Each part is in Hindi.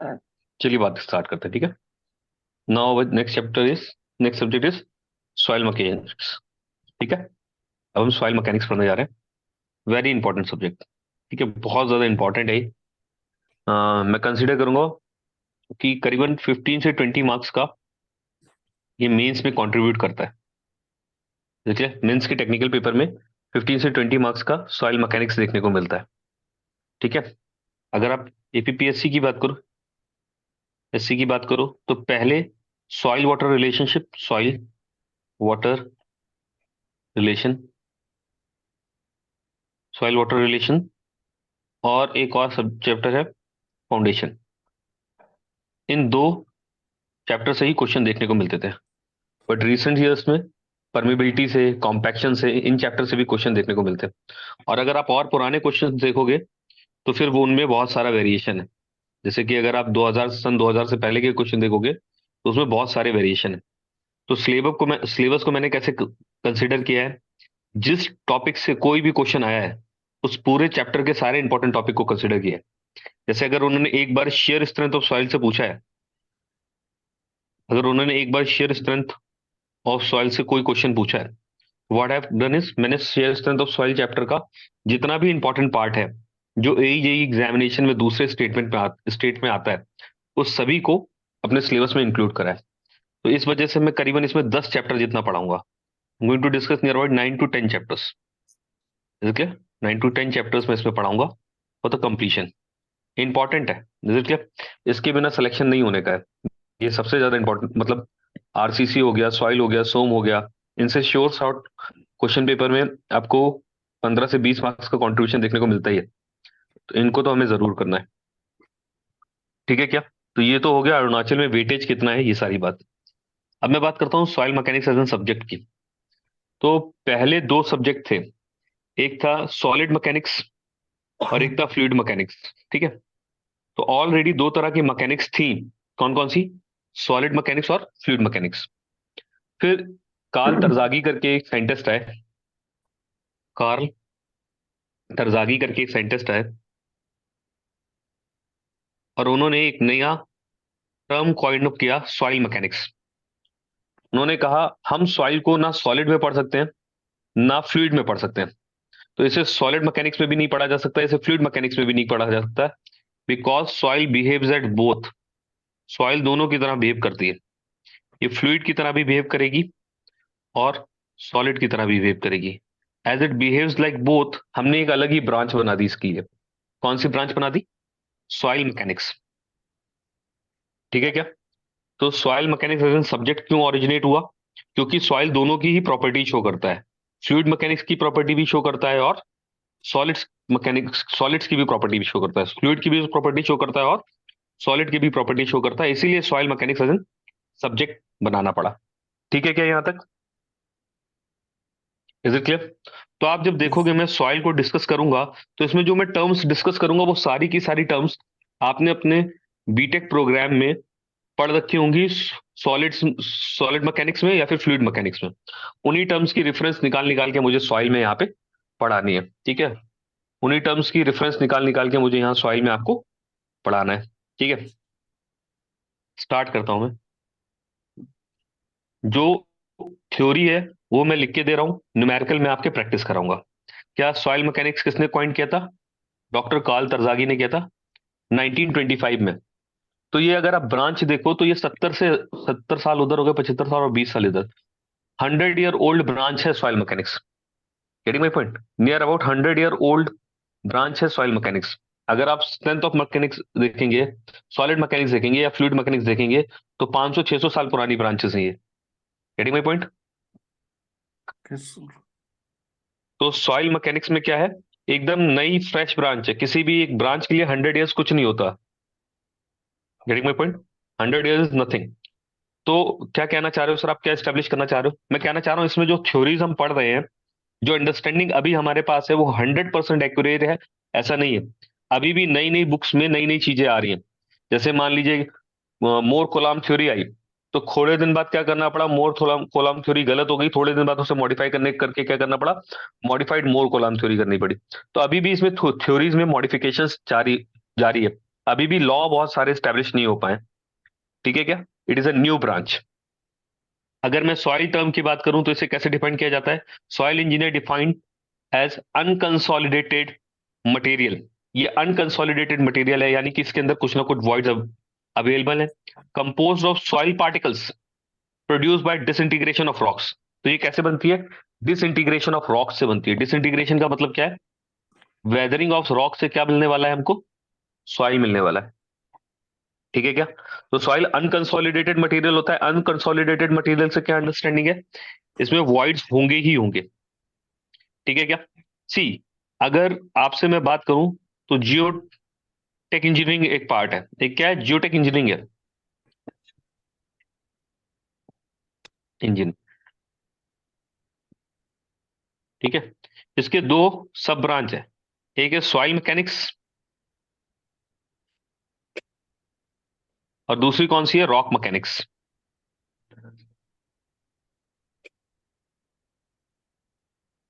चलिए बात स्टार्ट करते हैं, ठीक है। Now next subject is soil mechanics. ठीक है, अब हम सॉइल मैकेनिक्स पढ़ने जा रहे हैं। वेरी इंपॉर्टेंट सब्जेक्ट, ठीक है, बहुत ज्यादा इंपॉर्टेंट है ये। मैं कंसिडर करूंगा कि करीबन 15 से 20 मार्क्स का ये मेंस में कंट्रीब्यूट करता है। देखिए, मेंस के टेक्निकल पेपर में 15 से 20 मार्क्स का सॉइल मैकेनिक्स देखने को मिलता है। ठीक है, अगर आप एपीपीएससी की बात करो, एससी की बात करो, तो पहले soil water relationship, soil water relation, soil water relation, और एक और सब चैप्टर है फाउंडेशन। इन दो चैप्टर से ही क्वेश्चन देखने को मिलते थे, बट रिसेंट ईयर्स में परमिबिलिटी से, कॉम्पैक्शन से, इन चैप्टर से भी क्वेश्चन देखने को मिलते हैं। और अगर आप और पुराने क्वेश्चन देखोगे तो फिर वो उनमें बहुत सारा वेरिएशन है। जैसे कि अगर आप 2000 से पहले के क्वेश्चन देखोगे तो उसमें बहुत सारे वेरिएशन है। तो सिलेबस को मैंने कैसे कंसिडर किया है, जिस टॉपिक से कोई भी क्वेश्चन आया है उस पूरे चैप्टर के सारे इंपॉर्टेंट टॉपिक को कंसिडर किया है। जैसे अगर उन्होंने एक बार शेयर स्ट्रेंथ ऑफ सॉइल से पूछा है, अगर उन्होंने एक बार शेयर स्ट्रेंथ ऑफ सॉइल से कोई क्वेश्चन पूछा है, व्हाट हैव डन इज, मैंने shear strength of soil chapter का जितना भी इंपॉर्टेंट पार्ट है जो एई एग्जामिनेशन में दूसरे स्टेट में आता है, उस सभी को अपने सिलेबस में इंक्लूड करा है। तो इस वजह से मैं करीबन इसमें 10 चैप्टर जितना पढ़ाऊंगा। Going to discuss near about 9 to 10 chapters. ठीक है, 9 to 10 चैप्टर्स में इसमें पढ़ाऊंगा और तो कंप्लीशन इंपॉर्टेंट है। इज इट, इसके बिना सिलेक्शन नहीं होने का है। ये सबसे ज्यादा इंपॉर्टेंट, मतलब आरसीसी हो गया, सॉइल हो गया, सोम हो गया, इनसे श्योर शॉर्ट क्वेश्चन पेपर में आपको 15 से 20 मार्क्स का कंट्रीब्यूशन देखने को मिलता ही है। तो इनको तो हमें जरूर करना है। ठीक है क्या? तो ये तो हो गया अरुणाचल में वेटेज कितना है, ये सारी बात। अब मैं बात करता हूँ soil mechanics as an subject की। तो पहले दो सब्जेक्ट थे, एक था सॉलिड मैकेनिक्स और एक था फ्लूइड मैकेनिक्स। ठीक है, तो ऑलरेडी दो तरह की मैकेनिक्स थी। कौन कौन सी? सॉलिड मैकेनिक्स और फ्लूइड मैकेनिक्स। फिर कार्ल तरजागी करके एक साइंटिस्ट है, कार्ल तरजागी करके एक साइंटिस्ट है, और उन्होंने एक नया टर्म कॉइन अप किया, सॉइल मैकेनिक्स। उन्होंने कहा हम सॉइल को ना सॉलिड में पढ़ सकते हैं ना फ्लूइड में पढ़ सकते हैं। तो इसे सॉलिड मैकेनिक्स में भी नहीं पढ़ा जा सकता, इसे फ्लूइड मैकेनिक्स में भी नहीं पढ़ा जा सकता, because soil behaves at both. Soil दोनों की तरह बिहेव करती है, ये फ्लूइड की तरह भी बिहेव करेगी और सॉलिड की तरह भी बिहेव करेगी। As it behaves like both, हमने एक अलग ही ब्रांच बना दी इसकी। कौन सी ब्रांच बना दी? Soil mechanics. ठीक है क्या? तो soil mechanics as an subject क्यों ओरिजिनेट हुआ? क्योंकि सॉइल दोनों की ही प्रॉपर्टी शो करता है। फ्लूइड मैकेनिक्स की प्रॉपर्टी भी शो करता है और सॉलिड्स मैकेनिक्स, सॉलिड्स की भी प्रॉपर्टी भी शो करता है। फ्लूइड की भी प्रॉपर्टी शो करता है और सॉलिड की भी प्रॉपर्टी शो करता है, इसीलिए soil mechanics as an subject बनाना पड़ा। ठीक है क्या यहां तक? Is it clear? तो आप जब देखोगे मैं सॉइल को डिस्कस करूंगा तो इसमें जो मैं टर्म्स डिस्कस करूंगा वो सारी की सारी टर्म्स आपने अपने बीटेक प्रोग्राम में पढ़ रखी होंगी, सॉलिड मैकेनिक्स में या फिर फ्लूइड मैकेनिक्स में। उन्हीं टर्म्स की रेफरेंस निकाल निकाल के मुझे सॉइल में यहाँ पे पढ़ानी है। ठीक है, उन्हीं टर्म्स की रेफरेंस निकाल निकाल के मुझे यहाँ सॉइल में आपको पढ़ाना है। ठीक है, स्टार्ट करता हूं मैं। जो थ्योरी है वो मैं लिख के दे रहा हूँ, न्यूमेरिकल में आपके प्रैक्टिस कराऊंगा। क्या सॉइल मैकेनिक्स किसने कॉइन किया था? डॉक्टर कार्ल तरजागी ने किया था 1925 में। तो ये अगर आप ब्रांच देखो तो ये 70 साल उधर हो गए, 75 साल और 20 साल इधर। 100 ईयर ओल्ड ब्रांच है soil mechanics. Getting my point? Near about 100 year old branch है सॉइल मैकेनिक्स। अगर आप स्ट्रेंथ ऑफ मैकेनिक्स देखेंगे, सॉलिड मैकेनिक्स देखेंगे या फ्लूइड मैकेनिक्स देखेंगे, तो 500-600 साल पुरानी ब्रांचेस हैं ये। Getting my point? तो सॉइल मैकेनिक्स में क्या है, एकदम नई फ्रेश ब्रांच है। किसी भी एक ब्रांच के लिए 100 ईयर्स कुछ नहीं होता। Getting my point? 100 years is nothing. तो क्या कहना चाह रहे हो सर, आप क्या एस्टेब्लिश करना चाह रहे हो? मैं कहना चाह रहा हूँ इसमें जो थ्योरीज हम पढ़ रहे हैं, जो अंडरस्टैंडिंग अभी हमारे पास है, वो 100% एक्यूरेट है ऐसा नहीं है। अभी भी नई नई बुक्स में नई नई चीजें आ रही हैं। जैसे मान लीजिए मोर कोलाम थ्योरी आई, तो थोड़े दिन बाद क्या करना पड़ा, मोर कोलाम थ्योरी गलत हो गई, थोड़े दिन बाद उसे मॉडिफाई करने करके क्या करना पड़ा, मॉडिफाइड मोर कोलाम थ्योरी करनी पड़ी। तो अभी भी इसमें थ्योरीज में मॉडिफिकेशन जारी जारी है। अभी भी लॉ बहुत सारे स्टैब्लिश नहीं हो पाए, ठीक है क्या? It is a new branch. अगर मैं सॉइल टर्म की बात करूं तो इसे कैसे डिफाइन किया जाता है? Soil engineer defined as unconsolidated material. ये अनकंसोलिडेटेड मटेरियल है, यानी कि इसके अंदर कुछ ना कुछ वॉइड्स अवेलेबल है। Composed of soil particles produce by disintegration of rocks. तो ये कैसे बनती है? डिसइंटीग्रेशन ऑफ रॉक्स से बनती है। डिसइंटीग्रेशन का मतलब क्या है? वेदरिंग ऑफ रॉक से क्या मिलने वाला है हमको? सॉइल मिलने वाला है, ठीक है क्या? तो सॉइल अनकंसोलिडेटेड मटेरियल होता है। अनकंसोलिडेटेड मटेरियल से क्या अंडरस्टैंडिंग है? इसमें वॉइड्स होंगे ही होंगे, ठीक है क्या? सी, अगर आपसे मैं बात करूं तो जियोटेक इंजीनियरिंग एक पार्ट है। एक क्या है? जियोटेक इंजीनियरिंग है, इंजन, ठीक है। इसके दो सब ब्रांच है। एक है सॉइल मैकेनिक्स और दूसरी कौन सी है? रॉक मैकेनिक्स,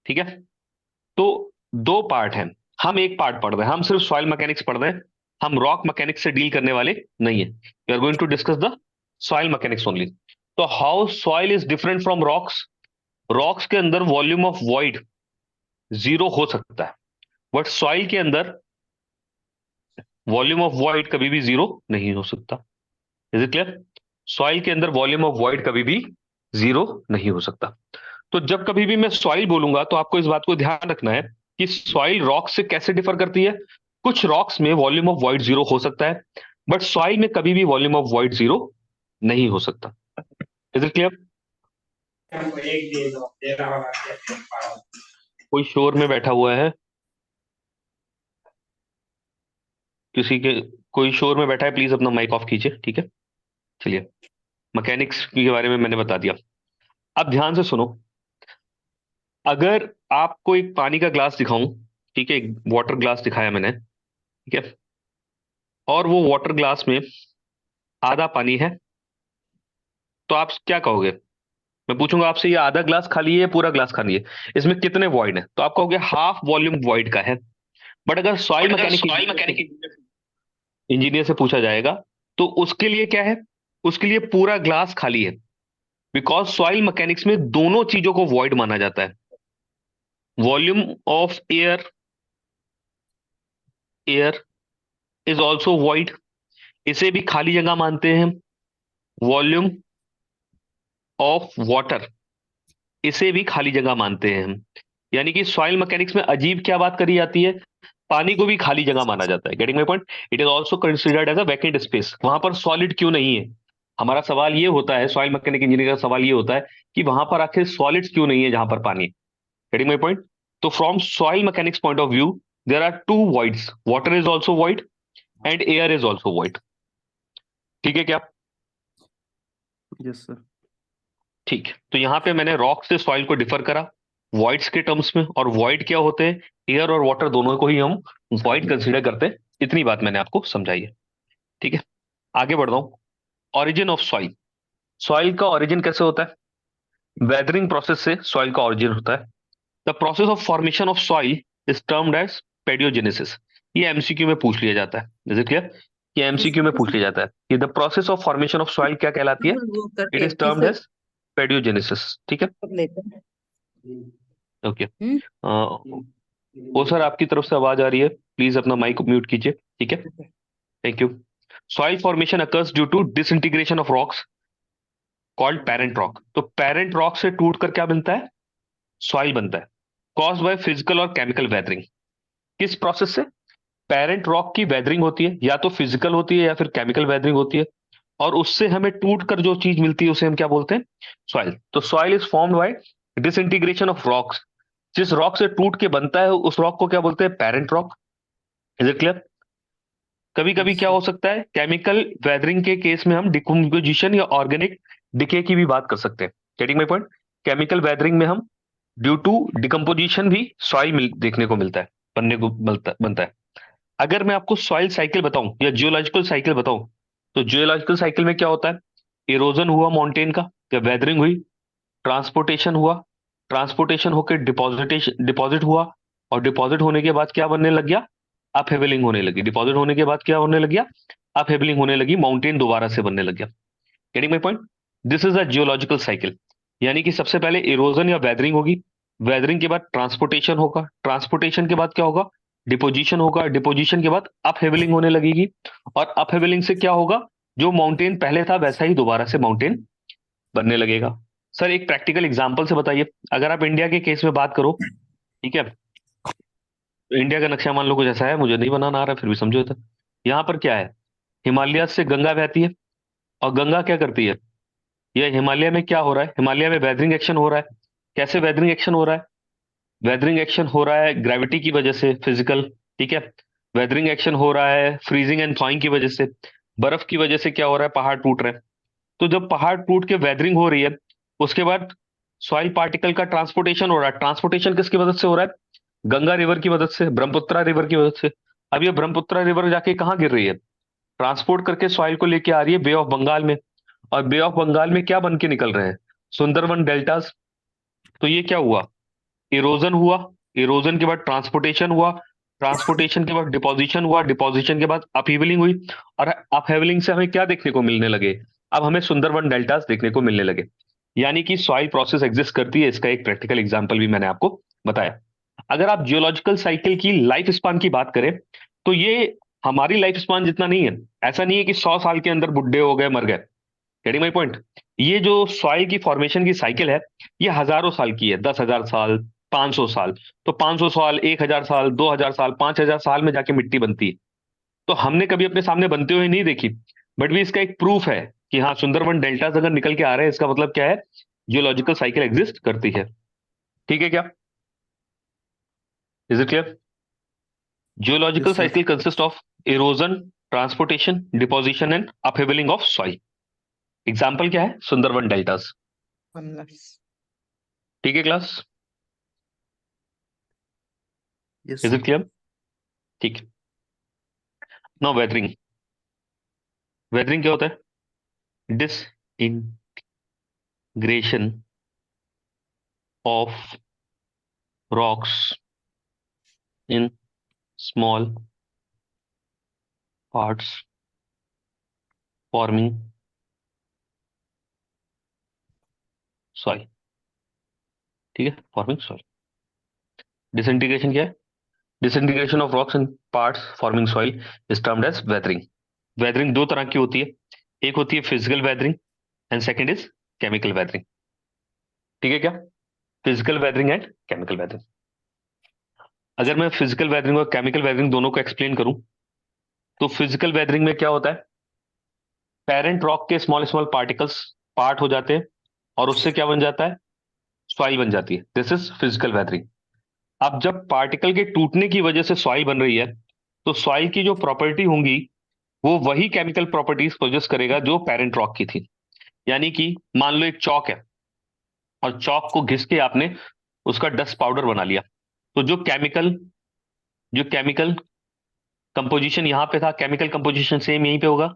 ठीक है। तो दो पार्ट हैं, हम एक पार्ट पढ़ रहे हैं, हम सिर्फ सॉइल मैकेनिक्स पढ़ रहे हैं। हम रॉक मैकेनिक्स से डील करने वाले नहीं है। We are going to discuss the soil mechanics only. तो how soil is different from rocks? Rocks के अंदर वॉल्यूम ऑफ वॉइड जीरो हो सकता है, बट सॉइल के अंदर वॉल्यूम ऑफ वॉइड कभी भी जीरो नहीं हो सकता। Is it clear? सॉइल के अंदर वॉल्यूम ऑफ वॉइड कभी भी जीरो नहीं हो सकता। तो जब कभी भी मैं सॉइल बोलूंगा तो आपको इस बात को ध्यान रखना है कि सॉइल रॉक से कैसे डिफर करती है। कुछ रॉक्स में वॉल्यूम ऑफ वॉइड जीरो हो सकता है, बट सॉइल में कभी भी वॉल्यूम ऑफ वॉइड जीरो नहीं हो सकता। Is it clear? कोई शोर में बैठा हुआ है, किसी के, कोई शोर में बैठा है, प्लीज अपना माइक ऑफ कीजिए, ठीक है। चलिए, मैकेनिक्स के बारे में मैंने बता दिया। अब ध्यान से सुनो। अगर आपको एक पानी का ग्लास दिखाऊं, ठीक है, एक वाटर ग्लास दिखाया मैंने, ठीक है, और वो वाटर ग्लास में आधा पानी है, तो आप क्या कहोगे? मैं पूछूंगा आपसे, ये आधा ग्लास खाली है, पूरा ग्लास खाली है, इसमें कितने वॉइड है? तो आप कहोगे हाफ वॉल्यूम वॉइड का है। बट अगर सॉइल मैकेनिक इंजीनियर से पूछा जाएगा तो उसके लिए क्या है? उसके लिए पूरा ग्लास खाली है, बिकॉज सॉइल मैकेनिक्स में दोनों चीजों को वॉइड माना जाता है। Volume of air, air is also void, इसे भी खाली जगह मानते हैं। वॉल्यूम ऑफ वाटर, इसे भी खाली जगह मानते हैं हम। यानी कि सॉइल मैकेनिक्स में अजीब क्या बात करी जाती है? पानी को भी खाली जगह माना जाता है। Getting my point? It is also considered as a vacant space. वहां पर सॉलिड क्यों नहीं है? हमारा सवाल ये होता है, सॉइल मैकेनिक इंजीनियर का सवाल ये होता है कि वहां पर आखिर सॉलिड्स क्यों नहीं है जहां पर पानी है। Getting my point? तो from soil mechanics point of view, there are two voids, water is also void and air is also void, ठीक है क्या? Yes sir. ठीक है, तो यहाँ पे मैंने रॉक से सॉइल को डिफर करा वॉइड्स के टर्म्स में। और वॉइड क्या होते हैं? एयर और वाटर दोनों को ही हम वॉइड कंसिडर करते हैं। इतनी बात मैंने आपको समझाई है, ठीक है। आगे बढ़ रहा हूँ। Origin of soil. सॉइल का ऑरिजिन कैसे होता है? वेदरिंग प्रोसेस से सॉइल का ऑरिजिन होता है। The process of formation of soil is termed as pedogenesis. ये एमसीक्यू में पूछ लिया जाता है, इज इट क्लियर? ये एमसीक्यू में पूछ लिया जाता है कि the process of formation of soil क्या कहलाती है? वो इट करके इज टर्म्ड किसे एज पेडियोजेनेसिस, ठीक है। लेते हैं? ओके। हम्म। ओ सर, आपकी तरफ से आवाज आ रही है, प्लीज अपना माइक म्यूट कीजिए, ठीक है। Thank you. Soil formation occurs due to disintegration of rocks called parent rock. तो पेरेंट रॉक से टूट कर क्या बनता है? सॉइल बनता है। कॉज बाय फिजिकल और केमिकल वेदरिंग। किस प्रोसेस से? पेरेंट रॉक की वेदरिंग होती है, या तो फिजिकल होती है या फिर केमिकल वेदरिंग होती है, और उससे हमें टूट कर जो चीज मिलती है उसे हम क्या बोलते हैं? सॉइल। तो soil is formed bye disintegration of rocks. जिस रॉक से टूट के बनता है उस रॉक को क्या बोलते हैं? Parent rock. Is it clear? कभी कभी क्या हो सकता है, केमिकल वेदरिंग के केस में हम डिकम्पोजिशन या ऑर्गेनिक डिके की भी बात कर सकते हैं। Getting my point? Chemical weathering में हम ड्यू टू डिकम्पोजिशन भी सॉइल देखने को मिलता है, बनने को बनता है। अगर मैं आपको सॉइल साइकिल बताऊं या जियोलॉजिकल साइकिल बताऊं, तो जियोलॉजिकल साइकिल में क्या होता है? इरोजन हुआ माउंटेन का, या वेदरिंग हुई, ट्रांसपोर्टेशन हुआ, ट्रांसपोर्टेशन होकर डिपॉजिटेशन डिपॉजिट हुआ, और डिपॉजिट होने के बाद क्या बनने लग गया? अप हेवलिंग होने लगी, डिपॉजिट होने के बाद क्या होने लग गया, अप हेवलिंग होने लगी, माउंटेन दोबारा से बनने लग गया। Getting my point? This is a geological cycle. यानी कि सबसे पहले इरोजन या वेदरिंग होगी, वेदरिंग के बाद ट्रांसपोर्टेशन होगा, ट्रांसपोर्टेशन के बाद क्या होगा, डिपोजिशन होगा, डिपोजिशन के बाद अप हेवलिंग होने लगेगी, और अप हेवलिंग से क्या होगा, जो माउंटेन पहले था वैसा ही दोबारा से माउंटेन बनने लगेगा। सर एक प्रैक्टिकल एग्जांपल से बताइए, अगर आप इंडिया के केस में बात करो, ठीक है, तो इंडिया का नक्शा मान लो कुछ ऐसा है, मुझे नहीं बनाना आ रहा फिर भी समझो तो। यहाँ पर क्या है, हिमालय से गंगा बहती है, और गंगा क्या करती है, ये हिमालय में क्या हो रहा है, हिमालय में वेदरिंग एक्शन हो रहा है। कैसे वेदरिंग एक्शन हो रहा है, वेदरिंग एक्शन हो रहा है ग्रेविटी की वजह से, फिजिकल, ठीक है। वेदरिंग एक्शन हो रहा है फ्रीजिंग एंड थॉइंग की वजह से, बर्फ की वजह से क्या हो रहा है, पहाड़ टूट रहे हैं। तो जब पहाड़ टूट के वेदरिंग हो रही है, उसके बाद सॉइल पार्टिकल का ट्रांसपोर्टेशन हो रहा है। ट्रांसपोर्टेशन किसकी मदद से हो रहा है, गंगा रिवर की मदद से, ब्रह्मपुत्रा रिवर की मदद से। अब ये ब्रह्मपुत्रा रिवर जाके कहाँ गिर रही है, ट्रांसपोर्ट करके सॉइल को लेके आ रही है बे ऑफ बंगाल में, और बे ऑफ बंगाल में क्या बन के निकल रहे हैं, सुंदरवन डेल्टास। तो ये क्या हुआ, इरोजन हुआ, इरोजन के बाद ट्रांसपोर्टेशन हुआ, ट्रांसपोर्टेशन के बाद डिपोजिशन हुआ, डिपोजिशन के बाद अपहीवलिंग हुई, और अपहीवलिंग से हमें क्या देखने को मिलने लगे, अब हमें सुंदरवन डेल्टास देखने को मिलने लगे। यानी कि सॉइल प्रोसेस एग्जिस्ट करती है, इसका एक प्रैक्टिकल एग्जांपल भी मैंने आपको बताया। अगर आप जियोलॉजिकल साइकिल की लाइफ स्पान की बात करें, तो ये हमारी लाइफ स्पान जितना नहीं है। ऐसा नहीं है कि 100 साल के अंदर बुढ़े हो गए, मर गए। Getting my point? ये जो सॉइल की फॉर्मेशन की साइकिल है, ये हजारों साल की है, 10,000 साल, 500 साल। तो 500 साल, 1,000 साल, 2,000 साल, 5,000 साल में जाके मिट्टी बनती है। तो हमने कभी अपने सामने बनते हुए नहीं देखी, बट भी इसका एक प्रूफ है कि हाँ, सुंदरबन डेल्टास अगर निकल के आ रहे हैं, इसका मतलब क्या है, जियोलॉजिकल साइकिल एग्जिस्ट करती है। ठीक है क्या, is it clear? Geological yes sir. Cycle consist of erosion, transportation, deposition and upheavaling of soil. Example क्या है, सुंदरबन डेल्टास। ठीक है class, yes is sir. It clear? ठीक है। Now weathering. वेदरिंग क्या होता है, disintegration of rocks in small parts forming soil. ठीक है, फॉर्मिंग सॉइल। डिसइंटीग्रेशन क्या है, disintegration of rocks in parts forming soil is termed as weathering. Weathering दो तरह की होती है, एक होती है physical weathering and second is chemical weathering. ठीक है क्या, physical weathering and chemical weathering. अगर मैं फिजिकल वेदरिंग और केमिकल वेदरिंग दोनों को एक्सप्लेन करूं, तो फिजिकल वेदरिंग में क्या होता है, पेरेंट रॉक के स्मॉल स्मॉल पार्टिकल्स पार्ट हो जाते हैं, और उससे क्या बन जाता है, सॉइल बन जाती है। This is physical weathering. अब जब पार्टिकल के टूटने की वजह से सॉइल बन रही है, तो सॉइल की जो प्रॉपर्टी होंगी, वो वही केमिकल प्रॉपर्टीज प्रोड्यूस करेगा जो पेरेंट रॉक की थी। यानी कि मान लो एक चौक है, और चौक को घिस के आपने उसका डस्ट पाउडर बना लिया, तो जो केमिकल कंपोजिशन यहां पे था, केमिकल कंपोजिशन सेम यहीं पे होगा।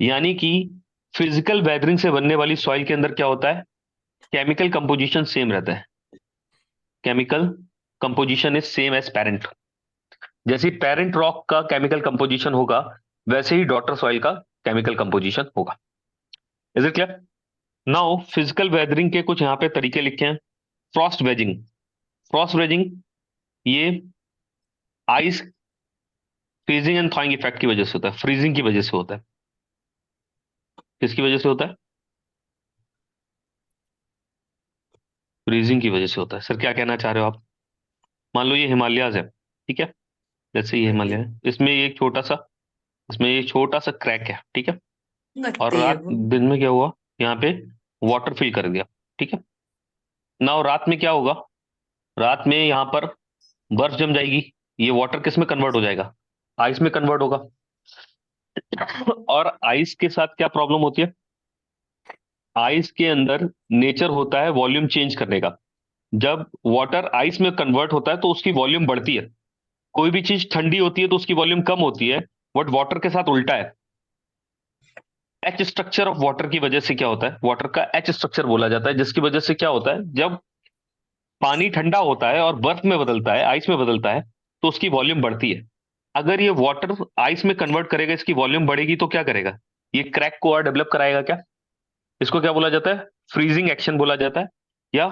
यानी कि फिजिकल वेदरिंग से बनने वाली सॉइल के अंदर क्या होता है, केमिकल कंपोजिशन सेम रहता है। Chemical composition is same as parent. जैसे पेरेंट रॉक का केमिकल कंपोजिशन होगा, वैसे ही डॉटर सॉइल का केमिकल कंपोजिशन होगा। Is it clear? Now physical weathering के कुछ यहाँ पे तरीके लिखे हैं। Frost wedging. फ्रॉस्ट वेजिंग ये ice freezing and thawing effect की वजह से होता है, फ्रीजिंग की वजह से होता है। किसकी वजह से होता है, फ्रीजिंग की वजह से होता है। सर क्या कहना चाह रहे हो आप, मान लो ये हिमालयाज है, ठीक है, जैसे ये हिमालय है, इसमें एक छोटा सा, इसमें एक छोटा सा क्रैक है, ठीक है, और लगती है रात वो। दिन में क्या हुआ, यहाँ पे वाटर फिल कर दिया, ठीक है। ना रात में क्या होगा, रात में यहाँ पर बर्फ जम जाएगी, ये वाटर किस में कन्वर्ट हो जाएगा, आइस में कन्वर्ट होगा। और आइस के साथ क्या प्रॉब्लम होती है, आइस के अंदर नेचर होता है वॉल्यूम चेंज करने का। जब वाटर आइस में कन्वर्ट होता है तो उसकी वॉल्यूम बढ़ती है। कोई भी चीज ठंडी होती है तो उसकी वॉल्यूम कम होती है, बट वाटर के साथ उल्टा है। एच स्ट्रक्चर ऑफ वाटर की वजह से क्या होता है, वाटर का एच स्ट्रक्चर बोला जाता है, जिसकी वजह से क्या होता है, जब पानी ठंडा होता है और बर्फ में बदलता है, आइस में बदलता है, तो उसकी वॉल्यूम बढ़ती है। अगर ये वाटर आइस में कन्वर्ट करेगा, इसकी वॉल्यूम बढ़ेगी तो क्या करेगा, ये क्रैक को और डेवलप कराएगा क्या। इसको क्या बोला जाता है, फ्रीजिंग एक्शन बोला जाता है, या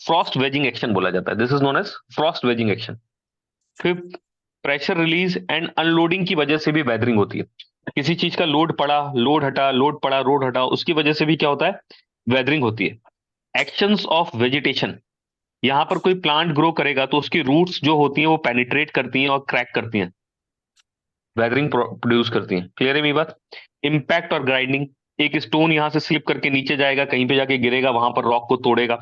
फ्रॉस्ट वेजिंग एक्शन बोला जाता है। This is known as frost wedging action. फिर प्रेशर रिलीज एंड अनलोडिंग की वजह से भी वेदरिंग होती है। किसी चीज का लोड पड़ा, लोड हटा, लोड पड़ा, लोड हटा, उसकी वजह से भी क्या होता है, वेदरिंग होती है। एक्शंस ऑफ वेजिटेशन, यहाँ पर कोई प्लांट ग्रो करेगा तो उसकी रूट्स जो होती हैं वो पेनिट्रेट करती हैं और क्रैक करती हैं, वेदरिंग प्रोड्यूस करती हैं। क्लियर है मेरी बात। इम्पैक्ट और ग्राइंडिंग, एक स्टोन यहाँ से स्लिप करके नीचे जाएगा, कहीं पे जाके गिरेगा, वहां पर रॉक को तोड़ेगा,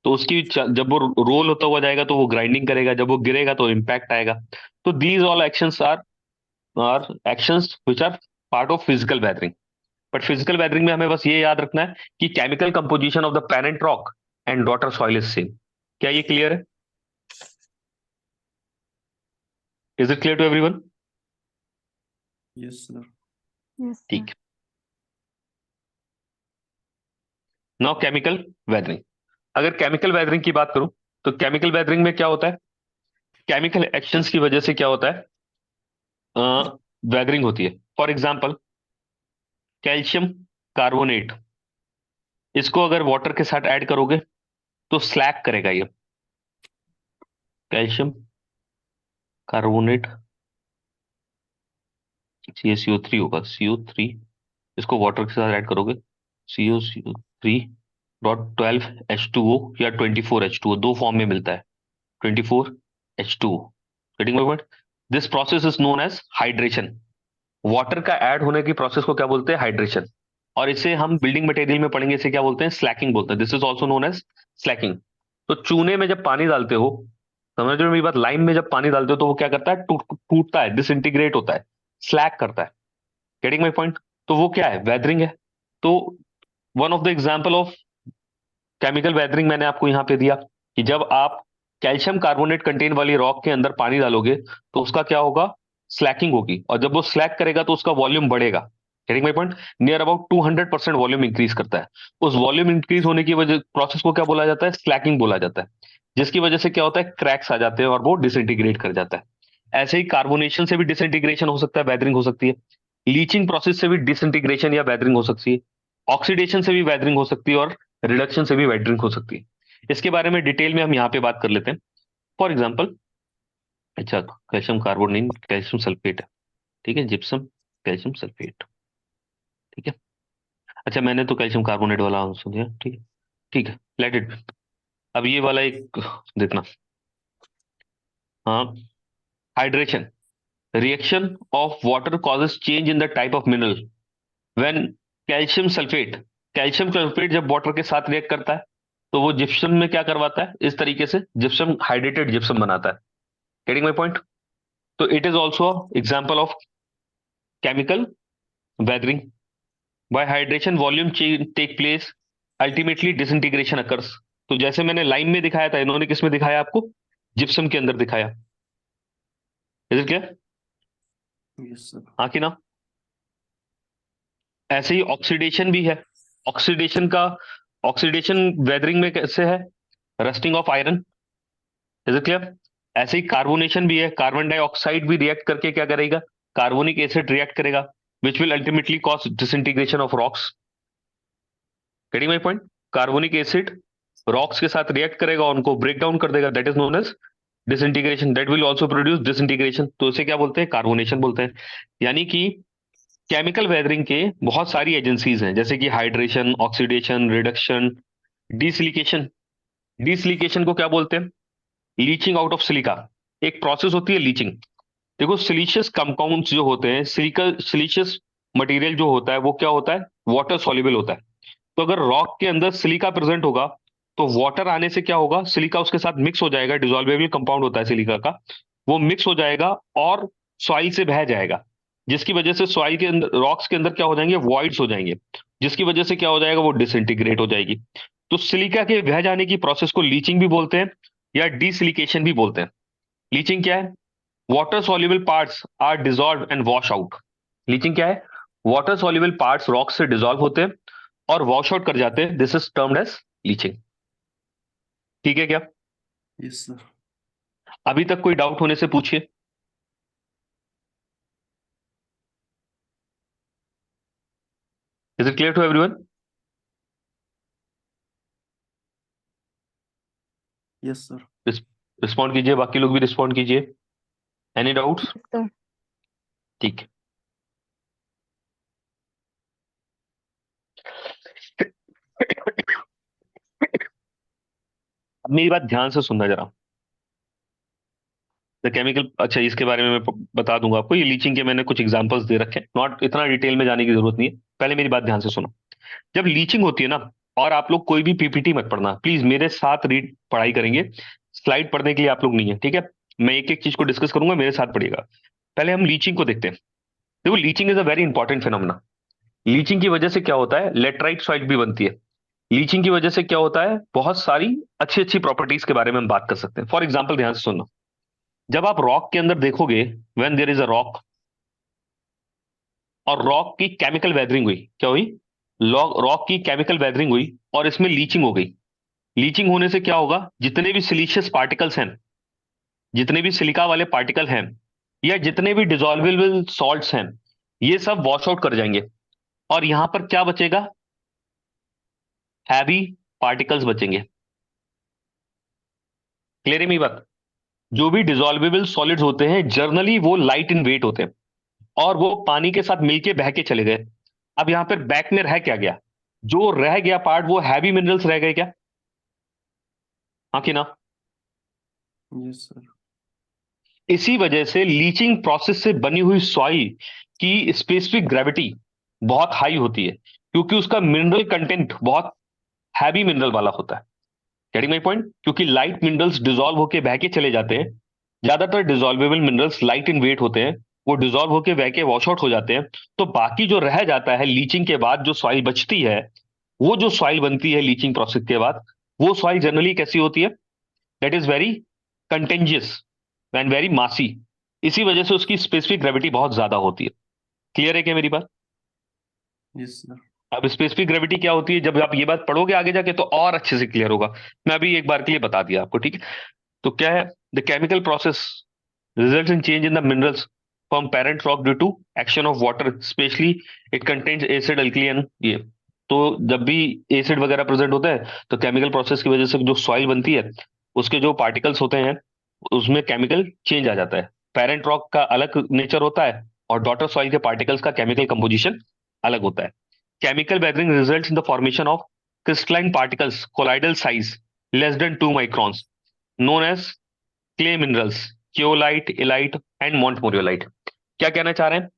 तो उसकी जब वो रोल होता हुआ जाएगा तो वो ग्राइंडिंग करेगा, जब वो गिरेगा तो इम्पैक्ट आएगा। तो these all actions are actions which are part of physical weathering. But physical weathering में हमें बस ये याद रखना है कि chemical composition of the parent rock and daughter soil is same. क्या ये क्लियर है? Is it clear to everyone? Yes sir. Yes, sir. ठीक। Now chemical weathering. अगर केमिकल वेदरिंग की बात करूं तो केमिकल वेदरिंग में क्या होता है, केमिकल एक्शंस की वजह से क्या होता है, वेदरिंग होती है। फॉर एग्जांपल कैल्शियम कार्बोनेट, इसको अगर वाटर के साथ ऐड करोगे तो स्लैक करेगा ये। कैल्शियम कार्बोनेट CaCO3 होगा, CO3, इसको वाटर के साथ ऐड करोगे, CaCO3.12H2O या 24H2O, दो फॉर्म में मिलता है, 24H2O। Getting my point. This process is known as hydration. Water का ऐड होने की प्रोसेस को क्या बोलते हैं, हाइड्रेशन। और इसे हम बिल्डिंग मटेरियल में पढ़ेंगे, इसे क्या बोलते हैं, स्लैकिंग बोलते हैं। This is also known as slaking. तो चूने में जब पानी डालते हो, समझ रहे हो मेरी बात, लाइम में जब पानी डालते हो तो वो क्या करता है, टूटता है, डिसइंटीग्रेट होता है, स्लैक करता है। Getting my point. तो वो क्या है, वेदरिंग है। तो one of the example of chemical weathering मैंने आपको यहां पे दिया कि जब आप कैल्शियम कार्बोनेट कंटेन वाली रॉक के अंदर पानी डालोगे तो उसका क्या होगा, स्लैकिंग होगी, और जब वो स्लैक करेगा तो उसका वॉल्यूम बढ़ेगा। Getting my point. Near about 200% volume increase करता है। उस वॉल्यूम इंक्रीज होने की वजह प्रोसेस को क्या बोला जाता है, स्लैकिंग बोला जाता है। जिसकी वजह से क्या होता है, क्रैक्स आ जाते हैं और वो डिसइंटीग्रेट कर जाता है। ऐसे ही कार्बोनेशन से भी डिसइंटीग्रेशन हो सकता है, वेदरिंग हो सकती है। लीचिंग प्रोसेस से भी डिसइंटीग्रेशन या वेदरिंग हो सकती है। ऑक्सीडेशन से भी वेदरिंग हो सकती है, और रिडक्शन से भी वेदरिंग हो सकती है। इसके बारे में डिटेल में हम यहाँ पे बात कर लेते हैं। फॉर एग्जाम्पल, अच्छा कैल्शियम कार्बोनेट, कैल्शियम सल्फेट है, ठीक है, जिप्सम कैल्शियम सल्फेट, ठीक है। अच्छा मैंने तो कैल्शियम कार्बोनेट वाला आंसर दिया, ठीक है, ठीक है, लेट इट। अब ये वाला एक देखना, हाँ, hydration, reaction of water causes change in the type of mineral when calcium sulphate, calcium sulphate जब वाटर के साथ रिएक्ट करता है तो वो जिप्सम में क्या करवाता है, इस तरीके से जिप्सम, हाइड्रेटेड जिप्सम बनाता है। Getting my point. तो it is also example of chemical weathering. By hydration volume take place, ultimately disintegration occurs. तो जैसे मैंने लाइन में दिखाया था, इन्होंने किस में दिखाया आपको, जिप्सम के अंदर दिखाया। Is it clear? Yes sir. हाँ कि ना। ऐसे ही ऑक्सीडेशन भी है। ऑक्सीडेशन का, ऑक्सीडेशन वेदरिंग में कैसे है, rusting of iron. Is it clear? ऐसे ही कार्बोनेशन भी है, कार्बन डाइऑक्साइड भी रिएक्ट करके क्या करेगा, कार्बोनिक एसिड रिएक्ट करेगा, which will ultimately cause disintegration of rocks. Getting my point. Carbonic acid rocks के साथ रिएक्ट करेगा, उनको ब्रेक डाउन कर देगा, that is known as disintegration, that will also produce disintegration. तो इसे क्या बोलते हैं, कार्बोनेशन बोलते हैं। यानी कि केमिकल वेदरिंग के बहुत सारी एजेंसीज हैं, जैसे कि हाइड्रेशन, ऑक्सीडेशन, रिडक्शन, डिसिलिकेशन। डिसिलिकेशन को क्या बोलते हैं, लीचिंग आउट ऑफ सिलिका। एक प्रोसेस होती है लीचिंग। देखो सिलिशियस कंपाउंड्स जो होते हैं, सिलिकल सिलिशियस मटेरियल जो होता है वो क्या होता है, वाटर सॉल्युबल होता है। तो अगर रॉक के अंदर सिलिका प्रेजेंट होगा तो वाटर आने से क्या होगा, सिलिका उसके साथ मिक्स हो जाएगा, डिसॉल्वेबल कंपाउंड होता है सिलिका का, वो मिक्स हो जाएगा और सॉइल से बह जाएगा। जिसकी वजह से सॉइल के अंदर, रॉक्स के अंदर क्या हो जाएंगे, वॉइड्स हो जाएंगे, जिसकी वजह से क्या हो जाएगा, वो डिसइंटीग्रेट हो जाएगी। तो सिलिका के बह जाने की प्रोसेस को लीचिंग भी बोलते हैं या डिसिलिकेशन भी बोलते हैं। लीचिंग क्या है, water soluble parts are dissolve and wash out. Leaching क्या है, वाटर soluble पार्ट्स रॉक से डिजॉल्व होते हैं और वॉश आउट कर जाते हैं, this is termed as leaching. ठीक है क्या? Yes sir. अभी तक कोई डाउट होने से पूछिए। Is it clear to everyone? Yes, sir. Respond कीजिए, बाकी लोग भी रिस्पॉन्ड कीजिए। Any doubts? तो ठीक है। अब मेरी बात ध्यान से सुनना जरा। द केमिकल, अच्छा इसके बारे में मैं बता दूंगा आपको। ये लीचिंग के मैंने कुछ एग्जांपल्स दे रखे हैं, नॉट इतना डिटेल में जाने की जरूरत नहीं है, पहले मेरी बात ध्यान से सुनो। जब लीचिंग होती है ना, और आप लोग कोई भी पीपीटी मत पढ़ना प्लीज, मेरे साथ रीड पढ़ाई करेंगे। स्लाइड पढ़ने के लिए आप लोग नहीं है, ठीक है? मैं एक एक चीज को डिस्कस करूंगा, मेरे साथ पढ़िएगा। पहले हम लीचिंग को देखते हैं। देखो, leaching is a very important phenomena. Leaching की वजह से क्या होता है, लेटराइट सॉइल भी बनती है। लीचिंग की वजह से क्या होता है, बहुत सारी अच्छी अच्छी प्रॉपर्टीज के बारे में हम बात कर सकते हैं। फॉर एग्जाम्पल, ध्यान से सुनना। जब आप रॉक के अंदर देखोगे, when there is a rock, और रॉक की केमिकल वेदरिंग हुई, क्या हुई? रॉक की केमिकल वेदरिंग हुई और इसमें लीचिंग हो गई। लीचिंग होने से क्या होगा, जितने भी सिलिशियस पार्टिकल्स हैं, जितने भी सिलिका वाले पार्टिकल हैं, या जितने भी डिसॉल्वेबल सॉल्ट्स हैं, ये सब वॉश आउट कर जाएंगे। और यहां पर क्या बचेगा? हैवी पार्टिकल्स बचेंगे। क्लियर है मेरी बात? जो भी डिसॉल्वेबल सॉलिड्स होते हैं जनरली वो लाइट इन वेट होते हैं, और वो पानी के साथ मिलके बह के चले गए। अब यहां पर बैक में रह क्या गया? जो रह गया पार्ट, वो हैवी मिनरल्स रह गए क्या? हाँ कि ना? Yes, sir. इसी वजह से लीचिंग प्रोसेस से बनी हुई सॉइल की स्पेसिफिक ग्रेविटी बहुत हाई होती है, क्योंकि उसका मिनरल कंटेंट बहुत हैवी मिनरल वाला होता है। Getting my point? क्योंकि लाइट मिनरल्स डिसॉल्व होकर बह के चले जाते हैं। ज्यादातर डिसॉल्वेबल मिनरल्स लाइट इन वेट होते हैं, वो डिसॉल्व होकर बह के वॉश आउट हो जाते हैं। तो बाकी जो रह जाता है लीचिंग के बाद, जो सॉइल बचती है, वो जो सॉइल बनती है लीचिंग प्रोसेस के बाद, वो सॉइल जनरली कैसी होती है? That is very contagious and very mossy. इसी वजह से उसकी स्पेसिफिक ग्रेविटी बहुत ज्यादा होती है। क्लियर है क्या मेरी बात? Yes, sir. अब स्पेसिफिक ग्रेविटी क्या होती है, जब आप ये बात पढ़ोगे आगे जाके तो और अच्छे से क्लियर होगा। मैं अभी एक बार के लिए बता दिया आपको, ठीक है? तो क्या है, the chemical process result in change in the minerals from parent rock due to action of water, specially it contains acid, alkali, ये। तो जब भी एसिड वगैरह प्रेजेंट होता है, तो केमिकल प्रोसेस की वजह से जो सॉइल बनती है, उसके जो पार्टिकल्स होते हैं, उसमें केमिकल चेंज आ जाता है। पेरेंट रॉक का अलग नेचर होता है, और डॉटर सॉइल के पार्टिकल्स का केमिकल कंपोजिशन अलग होता है। Chemical weathering results in the formation of crystalline particles colloidal size less than 2 microns, known as clay minerals, keolite, elite and montmorillonite। क्या कहना चाह रहे हैं?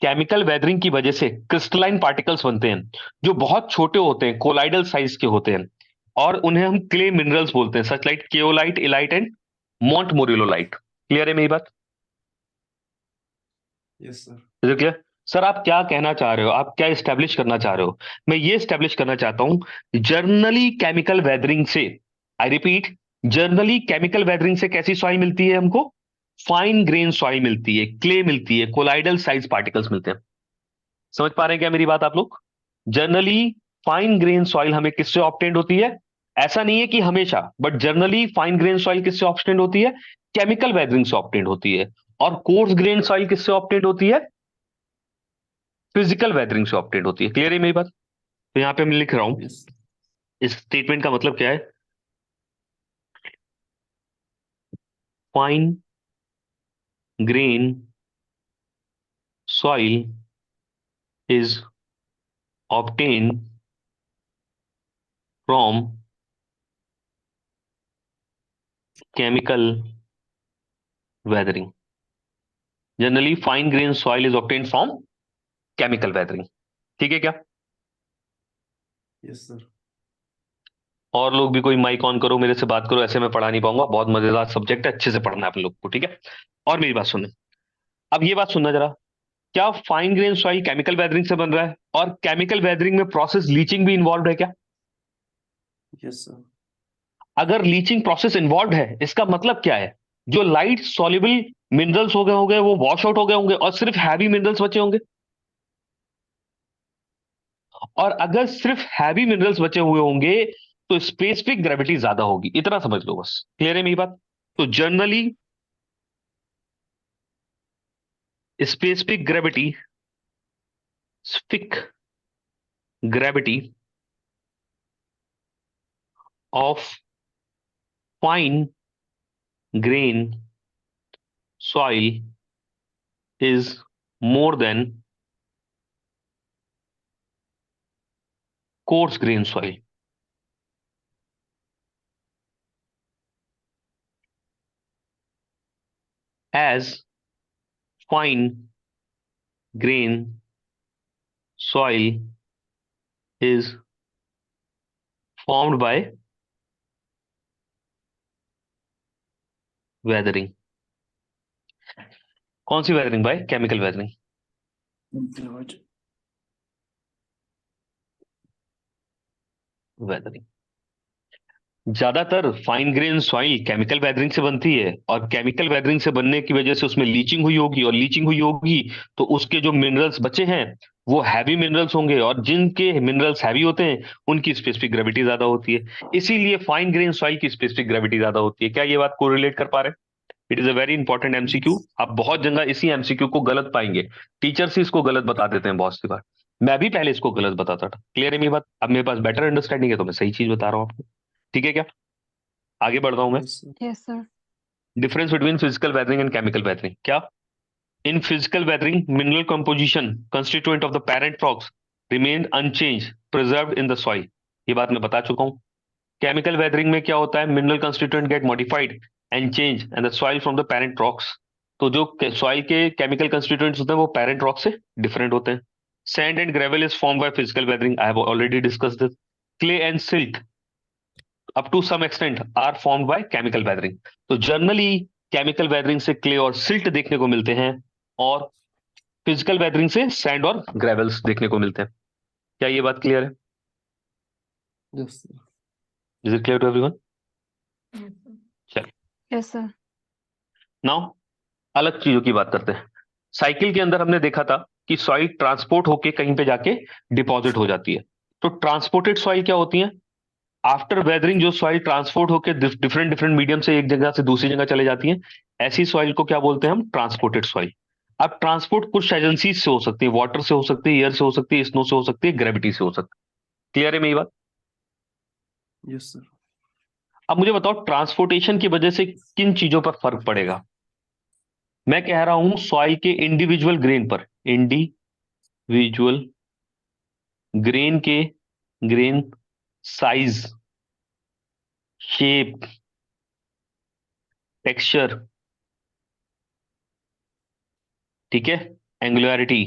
केमिकल वेदरिंग की वजह से क्रिस्टलाइन पार्टिकल्स बनते हैं, जो बहुत छोटे होते हैं, कोलाइडल साइज के होते हैं, और उन्हें हम क्ले मिनरल्स बोलते हैं, such like kaolinite, illite and montmorillonite. Clear है मेरी बात? Yes, sir. Is clear? Sir, आप क्या कहना चाह रहे हो, आप क्या स्टैब्लिश करना चाह रहे हो? मैं ये स्टैब्लिश करना चाहता हूं, जर्नली केमिकल वेदरिंग से, I repeat, generally chemical weathering से कैसी सॉइल मिलती है हमको? फाइन ग्रेन सॉइल मिलती है, क्ले मिलती है, कोलाइडल साइज पार्टिकल्स मिलते हैं। समझ पा रहे हैं क्या मेरी बात आप लोग? जनरली फाइन ग्रेन सॉइल हमें किससे ऑब्टेन्ड होती है? ऐसा नहीं है कि हमेशा, but generally fine grain soil किससे ऑब्टेन्ड होती है? केमिकल वेदरिंग से ऑब्टेन्ड होती है। और कोर्स ग्रेन सॉइल किससे ऑब्टेन्ड होती है? फिजिकल वेदरिंग से ऑब्टेन्ड होती है। क्लियर है मेरी बात? तो यहाँ पे मैं लिख रहा हूं, Yes. इस स्टेटमेंट का मतलब क्या है? Fine grain soil is obtained from chemical weathering. Generally fine grain soil is obtained from chemical weathering. ठीक है क्या? Yes, sir. और लोग भी कोई माइक ऑन करो, मेरे से बात करो, ऐसे मैं पढ़ा नहीं पाऊंगा, बहुत मजेदार सब्जेक्ट है, अच्छे से पढ़ना है आप लोग को, ठीक है? और मेरी बात सुनना, अब ये बात सुनना जरा। क्या fine grain soil chemical weathering से बन रहा है, और केमिकल वेदरिंग में प्रोसेस लीचिंग भी इन्वॉल्व है क्या? Yes, sir. अगर लीचिंग प्रोसेस इन्वॉल्व है, इसका मतलब क्या है? जो लाइट सॉल्युबल मिनरल्स हो गए होंगे, वो वॉश आउट हो गए होंगे, और सिर्फ हैवी मिनरल्स बचे होंगे। और अगर सिर्फ हैवी मिनरल्स बचे हुए होंगे, तो स्पेसिफिक ग्रेविटी ज्यादा होगी। इतना समझ लो बस। क्लियर है मेरी बात? तो generally specific gravity, spec gravity of fine grain soil is more than coarse grain soil. As fine grain soil is formed by weathering. कौन सी weathering भाई? Chemical weathering. weathering. ज्यादातर fine grain soil chemical weathering से बनती है, और केमिकल वेदरिंग से बनने की वजह से उसमें लीचिंग हुई होगी, और लीचिंग हुई होगी तो उसके जो मिनरल्स बचे हैं वो हैवी मिनरल्स होंगे, और जिनके मिनरल्स हैवी होते हैं उनकी स्पेसिफिक ग्रेविटी ज्यादा होती है, इसीलिए फाइन ग्रेन सॉइल की स्पेसिफिक ग्रेविटी ज्यादा होती है। क्या ये बात कोरिलेट कर पा रहे हैं? It is a very important MCQ. Yes. आप बहुत जगह इसी एमसीक्यू को गलत पाएंगे, टीचर्स ही इसको गलत बता देते हैं बहुत सी बार। मैं भी पहले इसको गलत बताता था। क्लियर है मेरी बात? अब मेरे पास बेटर अंडरस्टैंडिंग है तो मैं सही चीज बता रहा हूँ आपको। ठीक है क्या? आगे बढ़ता हूं मैं। Yes, sir. Yes, sir. Difference between physical weathering and chemical weathering क्या? In physical weathering mineral composition constituent of the parent rocks remain unchange preserved in the soil. ये बात मैं बता चुका हूं। केमिकल वेदरिंग में क्या होता है? Mineral constituent gate modified and change and the soil from the parent rocks. तो जो सॉइल के केमिकल कंस्टिट्यूएंट्स होते हैं वो पैरेंट रॉक से डिफरेंट होते हैं। Sand and gravel is form by physical weathering, I have already discuss this. Clay and silt up to some extent are formed by chemical weathering. तो जनरली केमिकल वेदरिंग से क्ले और सिल्ट देखने को मिलते हैं, और फिजिकल वेदरिंग से सैंड और ग्रेवल्स देखने को मिलते हैं। क्या ये बात क्लियर है? Yes, sir. Is it clear to everyone? Yes, sir. चलिए Yes, sir. नाउ अलग चीजों की बात करते हैं। साइकिल के अंदर हमने देखा था कि सॉइल ट्रांसपोर्ट होके कहीं पे जाके डिपॉजिट हो जाती है। तो ट्रांसपोर्टेड सॉइल क्या होती है? आफ्टर वेदरिंग जो सॉइल ट्रांसपोर्ट होकर डिफरेंट डिफरेंट मीडियम से एक जगह से दूसरी जगह चले जाती है, ऐसी सॉइल को क्या बोलते हैं हम? Transported soil. अब ट्रांसपोर्ट कुछ एजेंसी से हो सकती है, वाटर से हो सकती है, एयर से हो सकती है, स्नो से हो सकती है, ग्रेविटी से हो सकती है। क्लियर है मेरी बात? Yes, sir. अब मुझे बताओ ट्रांसपोर्टेशन की वजह से किन चीजों पर फर्क पड़ेगा? मैं कह रहा हूं सॉइल के इंडिविजुअल ग्रेन पर, इंडिविजुअल ग्रेन के ग्रेन साइज, शेप, टेक्सचर, ठीक है, एंगुलरिटी,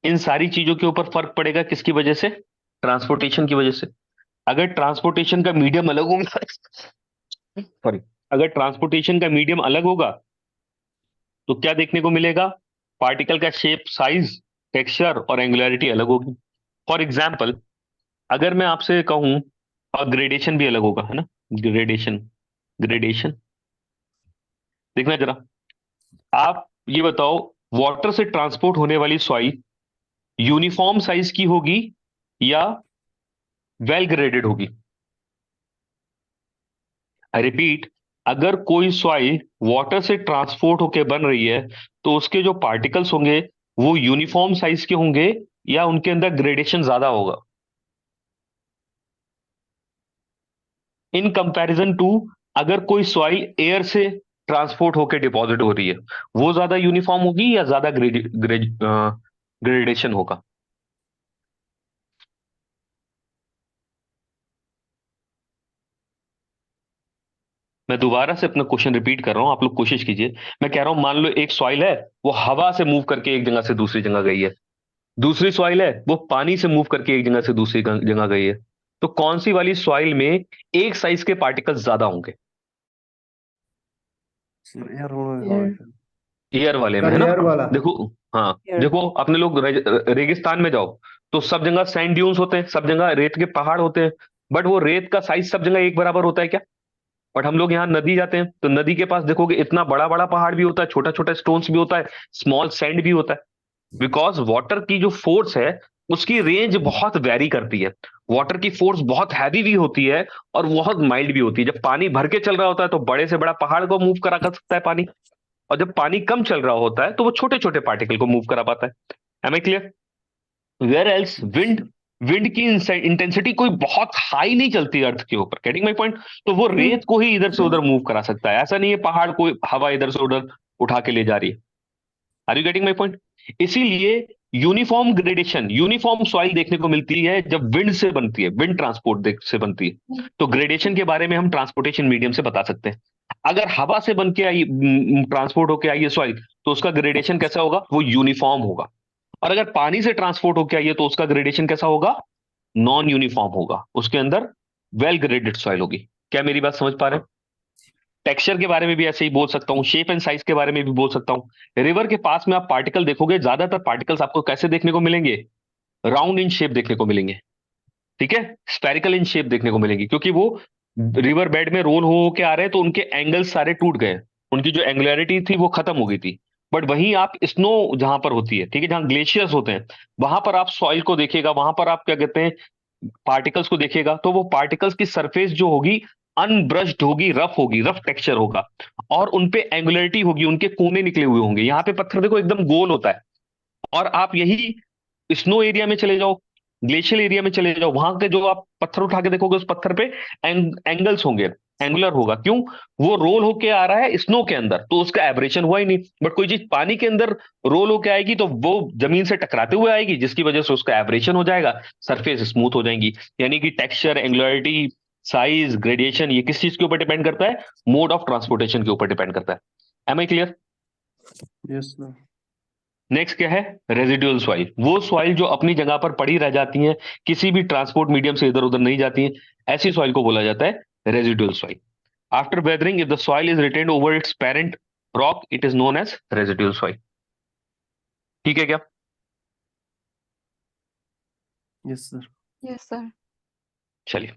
इन सारी चीजों के ऊपर फर्क पड़ेगा। किसकी वजह से? ट्रांसपोर्टेशन की वजह से। अगर ट्रांसपोर्टेशन का मीडियम अलग होगा, सॉरी, अगर ट्रांसपोर्टेशन का मीडियम अलग होगा तो क्या देखने को मिलेगा? पार्टिकल का शेप, साइज, टेक्सचर और एंगुलरिटी अलग होगी। फॉर एग्जाम्पल, अगर मैं आपसे कहूं, और ग्रेडेशन भी अलग होगा, है ना? ग्रेडेशन, ग्रेडेशन देखना जरा। आप ये बताओ, वाटर से ट्रांसपोर्ट होने वाली सॉइल यूनिफॉर्म साइज की होगी या वेल ग्रेडेड होगी? आई रिपीट, अगर कोई सॉइल वाटर से ट्रांसपोर्ट होकर बन रही है तो उसके जो पार्टिकल्स होंगे वो यूनिफॉर्म साइज के होंगे या उनके अंदर ग्रेडेशन ज्यादा होगा? इन कंपैरिजन टू, अगर कोई सॉइल एयर से ट्रांसपोर्ट होकर डिपॉजिट हो रही है, वो ज्यादा यूनिफॉर्म होगी या ज्यादा ग्रेडेशन होगा? मैं दोबारा से अपना क्वेश्चन रिपीट कर रहा हूं, आप लोग कोशिश कीजिए। मैं कह रहा हूं, मान लो एक सॉइल है, वो हवा से मूव करके एक जगह से दूसरी जगह गई है। दूसरी सॉइल है, वो पानी से मूव करके एक जगह से दूसरी जगह गई है। तो कौन सी वाली सॉइल में एक साइज के पार्टिकल्स ज्यादा होंगे? Sir, air होने Air. वाला है। एयर वाले में, है ना? करियर वाला। देखो, हाँ Air. देखो, अपने लोग रेगिस्तान में जाओ तो सब जगह सैंड ड्यून्स होते हैं, सब जगह रेत के पहाड़ होते हैं, बट वो रेत का साइज सब जगह एक बराबर होता है क्या? बट हम लोग यहाँ नदी जाते हैं तो नदी के पास देखोगे इतना बड़ा बड़ा पहाड़ भी होता है, छोटा छोटा स्टोन्स भी होता है, स्मॉल सैंड भी होता है। बिकॉज वाटर की जो फोर्स है उसकी रेंज बहुत वेरी करती है। वाटर की फोर्स बहुत हैवी भी होती है और बहुत माइल्ड भी होती है। जब पानी भर के चल रहा होता है तो बड़े से बड़ा पहाड़ को मूव करा कर सकता है पानी, और जब पानी कम चल रहा होता है तो वो छोटे छोटे पार्टिकल को मूव करा पाता है। Am I clear? Where else wind, wind की इंटेंसिटी कोई बहुत हाई नहीं चलती अर्थ के ऊपर, गेटिंग माई पॉइंट। तो वो रेत को ही इधर से उधर मूव करा सकता है, ऐसा नहीं है पहाड़ को हवा इधर से उधर उठा के ले जा रही है। Are you getting my point? इसीलिए यूनिफॉर्म ग्रेडेशन, यूनिफॉर्म सॉइल देखने को मिलती है जब विंड से बनती है, विंड ट्रांसपोर्ट से बनती है। तो ग्रेडेशन के बारे में हम ट्रांसपोर्टेशन मीडियम से बता सकते हैं। अगर हवा से बन के आई, ट्रांसपोर्ट होके आई है सॉइल, तो उसका ग्रेडेशन कैसा होगा? वो यूनिफॉर्म होगा। और अगर पानी से ट्रांसपोर्ट होके आई है तो उसका ग्रेडेशन कैसा होगा? नॉन यूनिफॉर्म होगा, उसके अंदर वेल ग्रेडेड सॉइल होगी। क्या मेरी बात समझ पा रहे हैं? टेक्सचर के बारे में भी ऐसे ही बोल सकता हूँ, शेप एंड साइज के बारे में भी बोल सकता हूँ। रिवर के पास में आप पार्टिकल देखोगे, ज्यादातर पार्टिकल्स आपको कैसे देखने को मिलेंगे? राउंड इन शेप देखने को मिलेंगे, ठीक है, स्फेरिकल इन शेप देखने को मिलेंगी, क्योंकि वो रिवर बेड में रोल हो के आ रहे हैं, तो उनके एंगल्स सारे टूट गए, उनकी जो एंगुलरिटी थी वो खत्म हो गई थी। बट वहीं आप स्नो जहां पर होती है, ठीक है, जहां ग्लेशियर्स होते हैं, वहां पर आप सॉइल को देखिएगा, वहां पर आप क्या कहते हैं, पार्टिकल्स को देखिएगा, तो वो पार्टिकल्स की सरफेस जो होगी अनब्रश्ड होगी, रफ होगी, रफ टेक्सचर होगा, और उनपे एंगुलरिटी होगी, उनके कोने निकले हुए होंगे। यहाँ पे पत्थर देखो एकदम गोल होता है। और आप यही स्नो एरिया में चले जाओ, ग्लेशियल एरिया में चले जाओ, वहां के जो आप पत्थर उठा के देखोगे, उस पत्थर पे एंगल्स होंगे, एंगुलर होगा। क्यों? वो रोल होके आ रहा है स्नो के अंदर, तो उसका एब्रेशन हुआ ही नहीं। बट कोई चीज पानी के अंदर रोल होके आएगी तो वो जमीन से टकराते हुए आएगी, जिसकी वजह से उसका एब्रेशन हो जाएगा, सरफेस स्मूथ हो जाएंगी। यानी कि टेक्सचर, एंगुलरिटी, साइज, ग्रेडिएशन, ये किस चीज के ऊपर डिपेंड करता है? मोड ऑफ ट्रांसपोर्टेशन के ऊपर डिपेंड करता है। Am I clear? Yes, sir. Next क्या है? Residual soil. वो सॉइल जो अपनी जगह पर पड़ी रह जाती है, किसी भी ट्रांसपोर्ट मीडियम से इधर उधर नहीं जाती है, ऐसी सॉइल को बोला जाता है residual soil. After weathering, if the soil is retained over its parent rock, it is known as residual soil. ठीक है क्या? Yes, sir. Yes, sir. चलिए,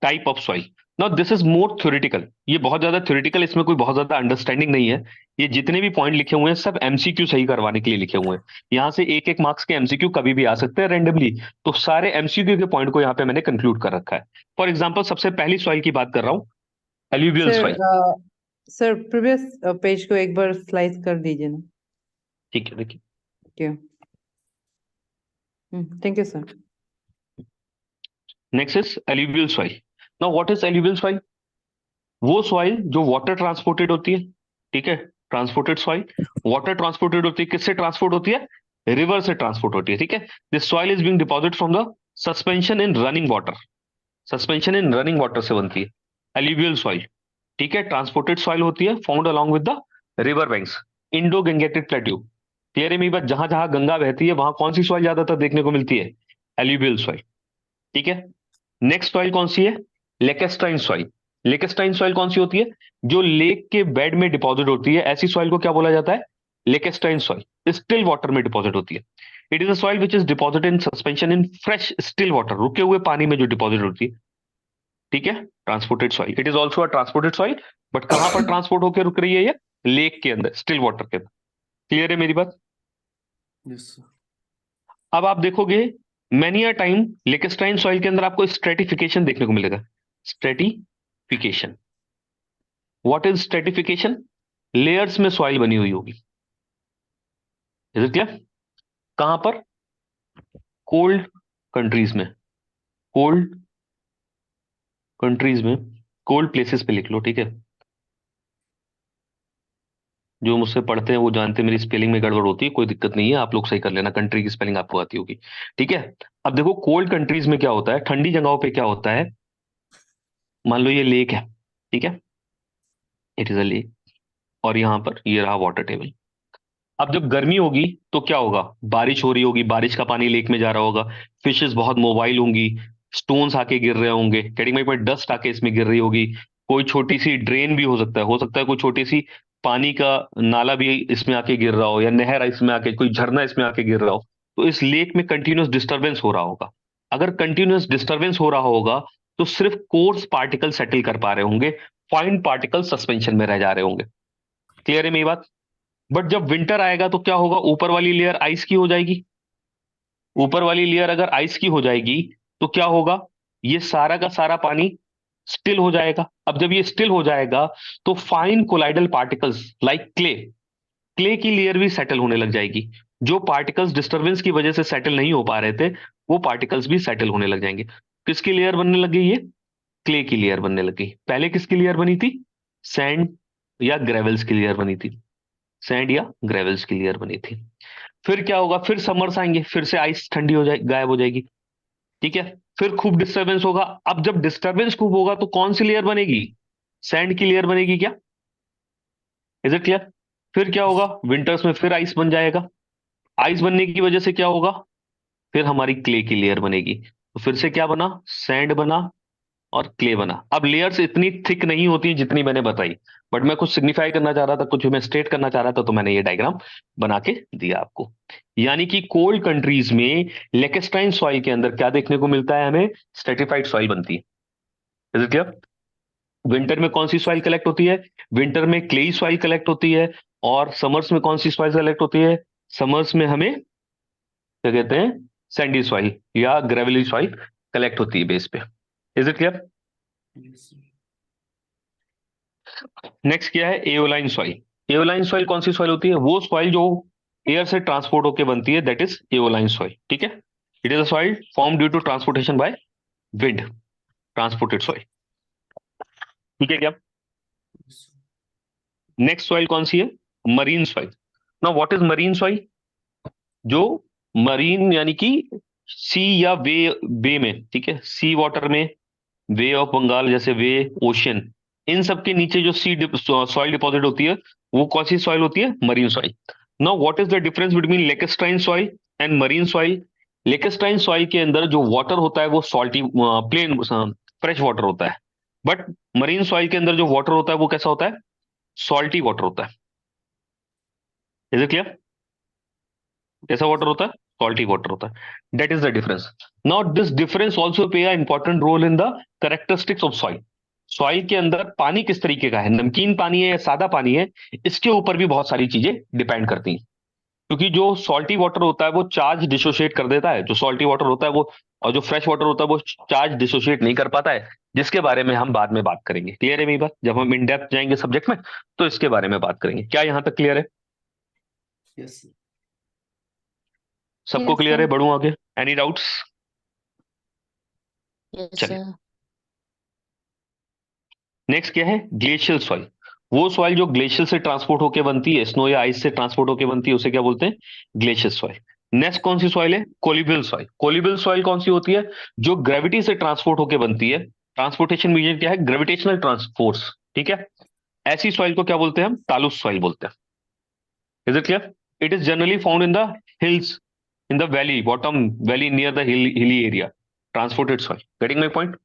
type of soil. Now this is more theoretical, ये बहुत ज्यादा थ्योरेटिकल, इसमें कोई बहुत ज्यादा अंडरस्टैंडिंग नहीं है। ये जितने भी पॉइंट लिखे हुए हैं सब एमसीक्यू सही करवाने के लिए लिखे हुए हैं। यहाँ से एक एक मार्क्स के एमसीक्यू कभी भी आ सकते हैं रैंडमली, तो सारे एमसीक्यू के पॉइंट को यहाँ पे मैंने कंक्लूड कर रखा है। फॉर एग्जाम्पल, सबसे पहली सॉइल की बात कर रहा हूँ, alluvial sir soil. Sir previous page को एक बार स्लाइड कर दीजिए ना। ठीक है, देखिए, क्यों? Thank you sir. Next is alluvial soil. Now what is alluvial soil? वो सॉइल जो वाटर ट्रांसपोर्टेड होती है, ठीक है, ट्रांसपोर्टेड सॉइल। वाटर ट्रांसपोर्टेड होती है, किससे ट्रांसपोर्ट होती है? रिवर से ट्रांसपोर्ट होती है, ठीक है। This soil is being deposit from the suspension in running water, suspension in running water से बनती है एल्यूवियल सॉइल, ठीक है। ट्रांसपोर्टेड सॉइल होती है, found along with the river banks, Indo Gangetic plateau. Clear है मेरी बात? जहां जहां गंगा बहती है वहां कौन सी सॉइल ज्यादातर देखने को मिलती है? एल्यूवियल सॉइल, ठीक है। नेक्स्ट सॉइल कौन सी है? लेकेस्ट्राइन सॉइल। लेकेस्ट्राइन सॉइल कौन सी होती है? जो लेक के बेड में डिपॉजिट होती है, ऐसी सॉइल को क्या बोला जाता है? लेकेस्ट्राइन सॉइल। स्टिल वाटर में डिपॉजिट होती है। It is a soil which is deposit in suspension in fresh still water, रुके हुए पानी में जो डिपॉजिट होती है, ठीक है, transported soil. It is also a transported soil, but कहां पर ट्रांसपोर्ट होकर रुक रही है ये? लेक के अंदर, स्टिल वाटर के अंदर। क्लियर है मेरी बात? Yes, sir. अब आप देखोगे मैनी अ टाइम लेकेस्ट्राइन सॉइल के अंदर आपको स्ट्रेटिफिकेशन देखने को मिलेगा। Stratification, what is stratification? Layers में सॉइल बनी हुई होगी। Is it clear? कहां पर? कोल्ड कंट्रीज में, कोल्ड कंट्रीज में, कोल्ड प्लेसेस पे लिख लो, ठीक है। जो मुझसे पढ़ते हैं वो जानते हैं मेरी स्पेलिंग में गड़बड़ होती है, कोई दिक्कत नहीं है, आप लोग सही कर लेना, कंट्री की स्पेलिंग आपको आती होगी, ठीक है। अब देखो कोल्ड कंट्रीज में क्या होता है, ठंडी जगहों पे क्या होता है, मान लो ये लेक है, ठीक है, इट इज अ लेक, और यहां पर ये रहा वाटर टेबल। अब जब गर्मी होगी तो क्या होगा? बारिश हो रही होगी, बारिश का पानी लेक में जा रहा होगा, फिशेस बहुत मोबाइल होंगी, स्टोन्स आके गिर रहे होंगे, गेटिंग माय पॉइंट, डस्ट आके इसमें गिर रही होगी, कोई छोटी सी ड्रेन भी हो सकता है, कोई छोटी सी पानी का नाला भी इसमें आके गिर रहा हो, या नहर इसमें आके, कोई झरना इसमें आके गिर रहा हो। तो इस लेक में कंटिन्यूअस डिस्टर्बेंस हो रहा होगा। अगर कंटिन्यूअस डिस्टर्बेंस हो रहा होगा तो सिर्फ कोर्स पार्टिकल सेटल कर पा रहे होंगे, फाइन पार्टिकल सस्पेंशन में रह जा रहे होंगे। क्लियर है मेरी बात? बट जब विंटर आएगा तो क्या होगा? ऊपर वाली लेयर आइस की हो जाएगी। ऊपर वाली लेयर अगर आइस की हो जाएगी तो क्या होगा? ये सारा का सारा पानी स्टिल हो जाएगा। अब जब ये स्टिल हो जाएगा तो fine colloidal particles like clay, clay की लेयर भी सेटल होने लग जाएगी। जो पार्टिकल्स डिस्टरबेंस की वजह से सेटल नहीं हो पा रहे थे वो पार्टिकल्स भी सेटल होने लग जाएंगे। किसकी लेयर बनने लग गई? ये क्ले की लेयर बनने लगी। पहले किसकी लेयर बनी थी? सैंड या ग्रेवल्स की लेयर बनी थी। सैंड या ग्रेवल्स की लेयर बनी थी। फिर क्या होगा? फिर समर्स आएंगे, फिर से आइस ठंडी हो जाए, गायब हो जाएगी। ठीक है। फिर खूब डिस्टरबेंस होगा। अब जब डिस्टरबेंस खूब होगा तो कौन सी लेयर बनेगी? सैंड की लेयर बनेगी क्या? Is it clear? फिर क्या होगा? विंटर्स में फिर आइस बन जाएगा। आइस बनने की वजह से क्या होगा? फिर हमारी क्ले की लेयर बनेगी। तो फिर से क्या बना? सैंड बना और क्ले बना। अब लेयर्स इतनी थिक नहीं होती जितनी मैंने बताई, बट मैं कुछ सिग्निफाई करना चाह रहा था, कुछ मैं स्टेट करना चाह रहा था, तो मैंने ये डायग्राम बना के दिया आपको। यानी कि कोल्ड कंट्रीज में लेकेस्ट्राइन सॉइल के अंदर क्या देखने को मिलता है? हमें स्ट्रेटिफाइड सॉइल बनती है। Is it clear? विंटर में कौन सी सॉइल कलेक्ट होती है? विंटर में क्लेई सॉइल कलेक्ट होती है। और समर्स में कौन सी सॉइल कलेक्ट होती है? समर्स में हमें क्या कहते हैं? सैंडी सॉइल या ग्रेवली सॉइल कलेक्ट होती है बेस पे। Is it clear? Yes, sir. Next क्या है? Aeolian soil. एओलाइन सॉइल कौन सी सॉइल होती है? वो सॉइल जो एयर से ट्रांसपोर्ट होकर बनती है, दैट इज एओलाइन सॉइल। ठीक है। It is a soil form due to transportation by wind, transported soil. ठीक है क्या? Yes, sir. नेक्स्ट सॉइल कौन सी है? Marine soil. Now what is marine soil? जो मरीन यानी कि सी या वे, वे में, ठीक है, सी वाटर में, वे ऑफ बंगाल जैसे वे, ओशियन, इन सब के नीचे जो सी सॉइल डिपॉजिट होती है वो कौन सी सॉइल होती है? Marine soil. Now what is the difference between lacustrine soil and marine soil? Lacustrine soil के अंदर जो वाटर होता है वो सॉल्टी, प्लेन फ्रेश वाटर होता है। बट मरीन सॉइल के अंदर जो वाटर होता है वो कैसा होता है? सॉल्टी वाटर होता है। Is it clear? कैसा वाटर होता है? सॉल्टी वाटर होता है। That is the difference. Now this difference also play a important role in the characteristics of soil. Soil के अंदर पानी किस तरीके का है, नमकीन पानी है या सादा पानी है, इसके ऊपर भी बहुत सारी चीजें डिपेंड करती हैं। क्योंकि जो सॉल्टी वाटर होता है वो चार्ज डिसोशिएट कर देता है, जो सॉल्टी वाटर होता है वो, और जो फ्रेश वाटर होता है वो चार्ज डिसोशिएट नहीं कर पाता है, जिसके बारे में हम बाद में बात करेंगे। क्लियर है मेरी बात? जब हम इन डेप्थ जाएंगे सब्जेक्ट में तो इसके बारे में बात करेंगे। क्या यहां तक क्लियर है? Yes, sir. सबको Yes, क्लियर है? sir. बढ़ू आगे? Any doubts? Yes, चलिए, sir. नेक्स्ट क्या है? Glacial soil. वो सॉइल जो ग्लेशियर से ट्रांसपोर्ट होकर बनती है, स्नो या आइस से ट्रांसपोर्ट होकर बनती है, उसे क्या बोलते हैं? Glacier soil. नेक्स्ट कौन सी सॉइल है? कोलिबल सॉइल। कोलिबल सॉइल कौन सी होती है? जो ग्रेविटी से ट्रांसपोर्ट होकर बनती है। ट्रांसपोर्टेशन मीडियम क्या है? ग्रेविटेशनल ट्रांसफोर्स। ठीक है। ऐसी सॉइल को क्या बोलते हैं हम? तालुस सॉइल बोलते हैं। Is it clear? It is generally found in the hills, in the valley, bottom valley near the hilly area. Transported soil. Getting my point?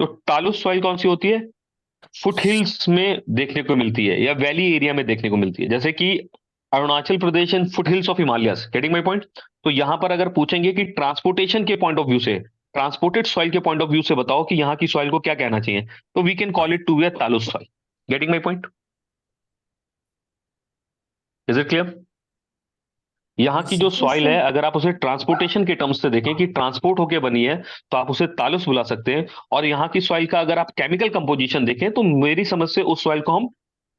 तो तालुस सॉइल कौन सी होती है? फुट हिल्स में देखने को मिलती है या वैली एरिया में देखने को मिलती है, जैसे कि Arunachal Pradesh and foot hills of Himalayas. Getting my point? तो यहां पर अगर पूछेंगे कि ट्रांसपोर्टेशन के पॉइंट ऑफ व्यू से, ट्रांसपोर्टेड सॉइल के पॉइंट ऑफ व्यू से बताओ कि यहाँ की सॉइल को क्या कहना चाहिए, तो we can call it to be a talus soil. Getting my point? Is it clear? यहाँ की Yes, जो sir. Yes, सॉइल है sir. अगर आप उसे ट्रांसपोर्टेशन के टर्म्स से देखें कि ट्रांसपोर्ट होके बनी है, तो आप उसे तालुस बुला सकते हैं। और यहाँ की सॉइल का अगर आप केमिकल कंपोजिशन देखें तो मेरी समझ से उस सॉइल को हम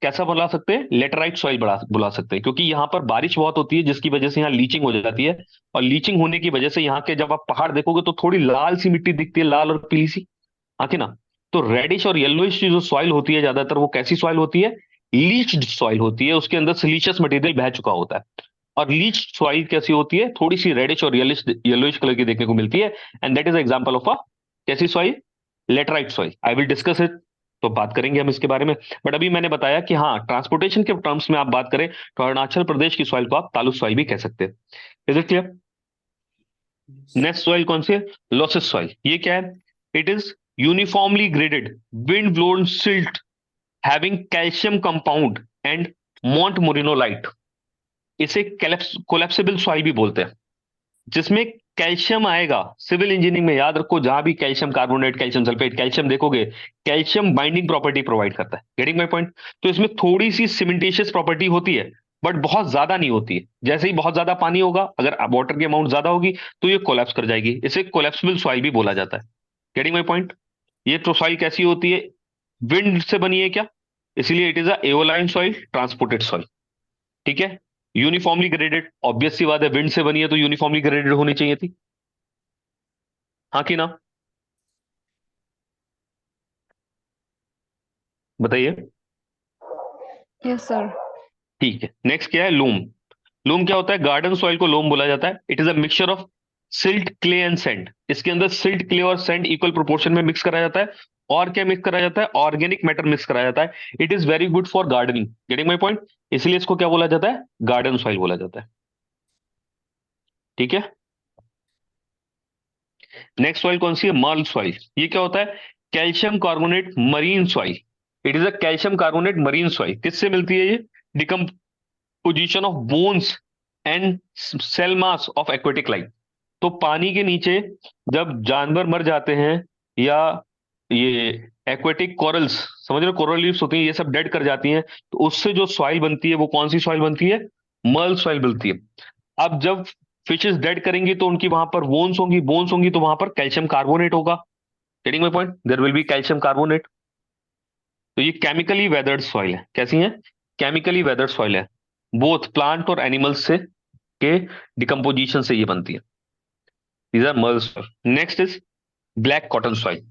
कैसा बुला सकते हैं? लेटराइट सॉइल बुला सकते हैं, क्योंकि यहाँ पर बारिश बहुत होती है जिसकी वजह से यहाँ लीचिंग हो जाती है। और लीचिंग होने की वजह से यहाँ के जब आप पहाड़ देखोगे तो थोड़ी लाल सी मिट्टी दिखती है, लाल और पीली सी, आती ना। तो रेडिश और येलोइश जो सॉइल होती है ज्यादातर, वो कैसी सॉइल होती है? लीच्ड सॉइल होती है। उसके अंदर सिलीशियस मटेरियल बह चुका होता है। और लीच सॉइल कैसी होती है? थोड़ी सी रेडिश और येलोइश कलर की देखने को मिलती है। And that is example of a कैसी soil? Laterite soil. I will discuss it, तो बात करेंगे हम इसके बारे में। बट अभी मैंने बताया कि हाँ, ट्रांसपोर्टेशन के टर्म्स में आप बात करें तो अरुणाचल प्रदेश की सॉइल को आप तालुक सॉइल भी कह सकते हैं। Is it clear? Yes. Next soil कौन सी है? Loess soil. ये क्या है? It is uniformly graded wind blown silt having calcium compound and montmorillonite. इसे कोलेप्सिबल सॉइल भी बोलते हैं, जिसमें कैल्शियम आएगा। सिविल इंजीनियरिंग में याद रखो, जहां भी calcium carbonate, calcium sulphate, calcium देखोगे, कैल्शियम बाइंडिंग प्रॉपर्टी प्रोवाइड करता है। Getting my point? तो इसमें थोड़ी सी सीमेंटेशियस प्रॉपर्टी होती है, बट बहुत ज्यादा नहीं होती है। जैसे ही बहुत ज्यादा पानी होगा, अगर वाटर की अमाउंट ज्यादा होगी तो ये कोलैप्स कर जाएगी। इसे कोलैप्सिबल सॉइल भी बोला जाता है। Getting my point? ये तो सॉइल कैसी होती है? विंड से बनी है क्या, इसीलिए it is a aeolian soil, transported soil. ठीक है। यूनिफॉर्मली ग्रेडेड, ऑब्वियस सी बात है, विंड से बनी है तो यूनिफॉर्मली ग्रेडेड होनी चाहिए थी, हाँ कि ना? बताइए। Yes, sir. ठीक है, नेक्स्ट क्या है? लूम। लूम क्या होता है? गार्डन सॉइल को लोम बोला जाता है। It is a mixture of silt, clay and sand. इसके अंदर सिल्ट, क्ले और सैंड इक्वल प्रोपोर्शन में मिक्स करा जाता है। और क्या मिक्स करा जाता है? ऑर्गेनिक मैटर मिक्स करा जाता है। It is very good for gardening, getting my point? इसलिए इसको क्या बोला जाता है? गार्डन सॉइल बोला जाता है। ठीक है, नेक्स्ट सॉइल कौन सी है? Marl soil. ये क्या होता है? Calcium carbonate marine soil. It is a calcium carbonate marine soil. किससे मिलती है ये? Decomposition of bones and shell mass of aquatic life. तो पानी के नीचे जब जानवर मर जाते हैं, या ये एक्वेटिक कोरल्स, समझ रहे हो, कोरल लीव्स होती हैं, ये सब डेड कर जाती हैं, तो उससे जो सॉइल बनती है वो कौन सी सॉइल बनती है? मर्ल सॉइल बनती है। अब जब फिशेस डेड करेंगी तो उनकी वहां पर बोन्स होंगी, बोन्स होंगी तो वहां पर कैल्शियम कार्बोनेट होगा। Getting my point? There will be calcium carbonate. तो ये केमिकली वेदर्ड सॉइल है। कैसी है? केमिकली वेदर्ड सॉइल है। बोथ प्लांट और एनिमल्स से के डिकम्पोजिशन से ये बनती है। These are marl soil. Next is black cotton soil.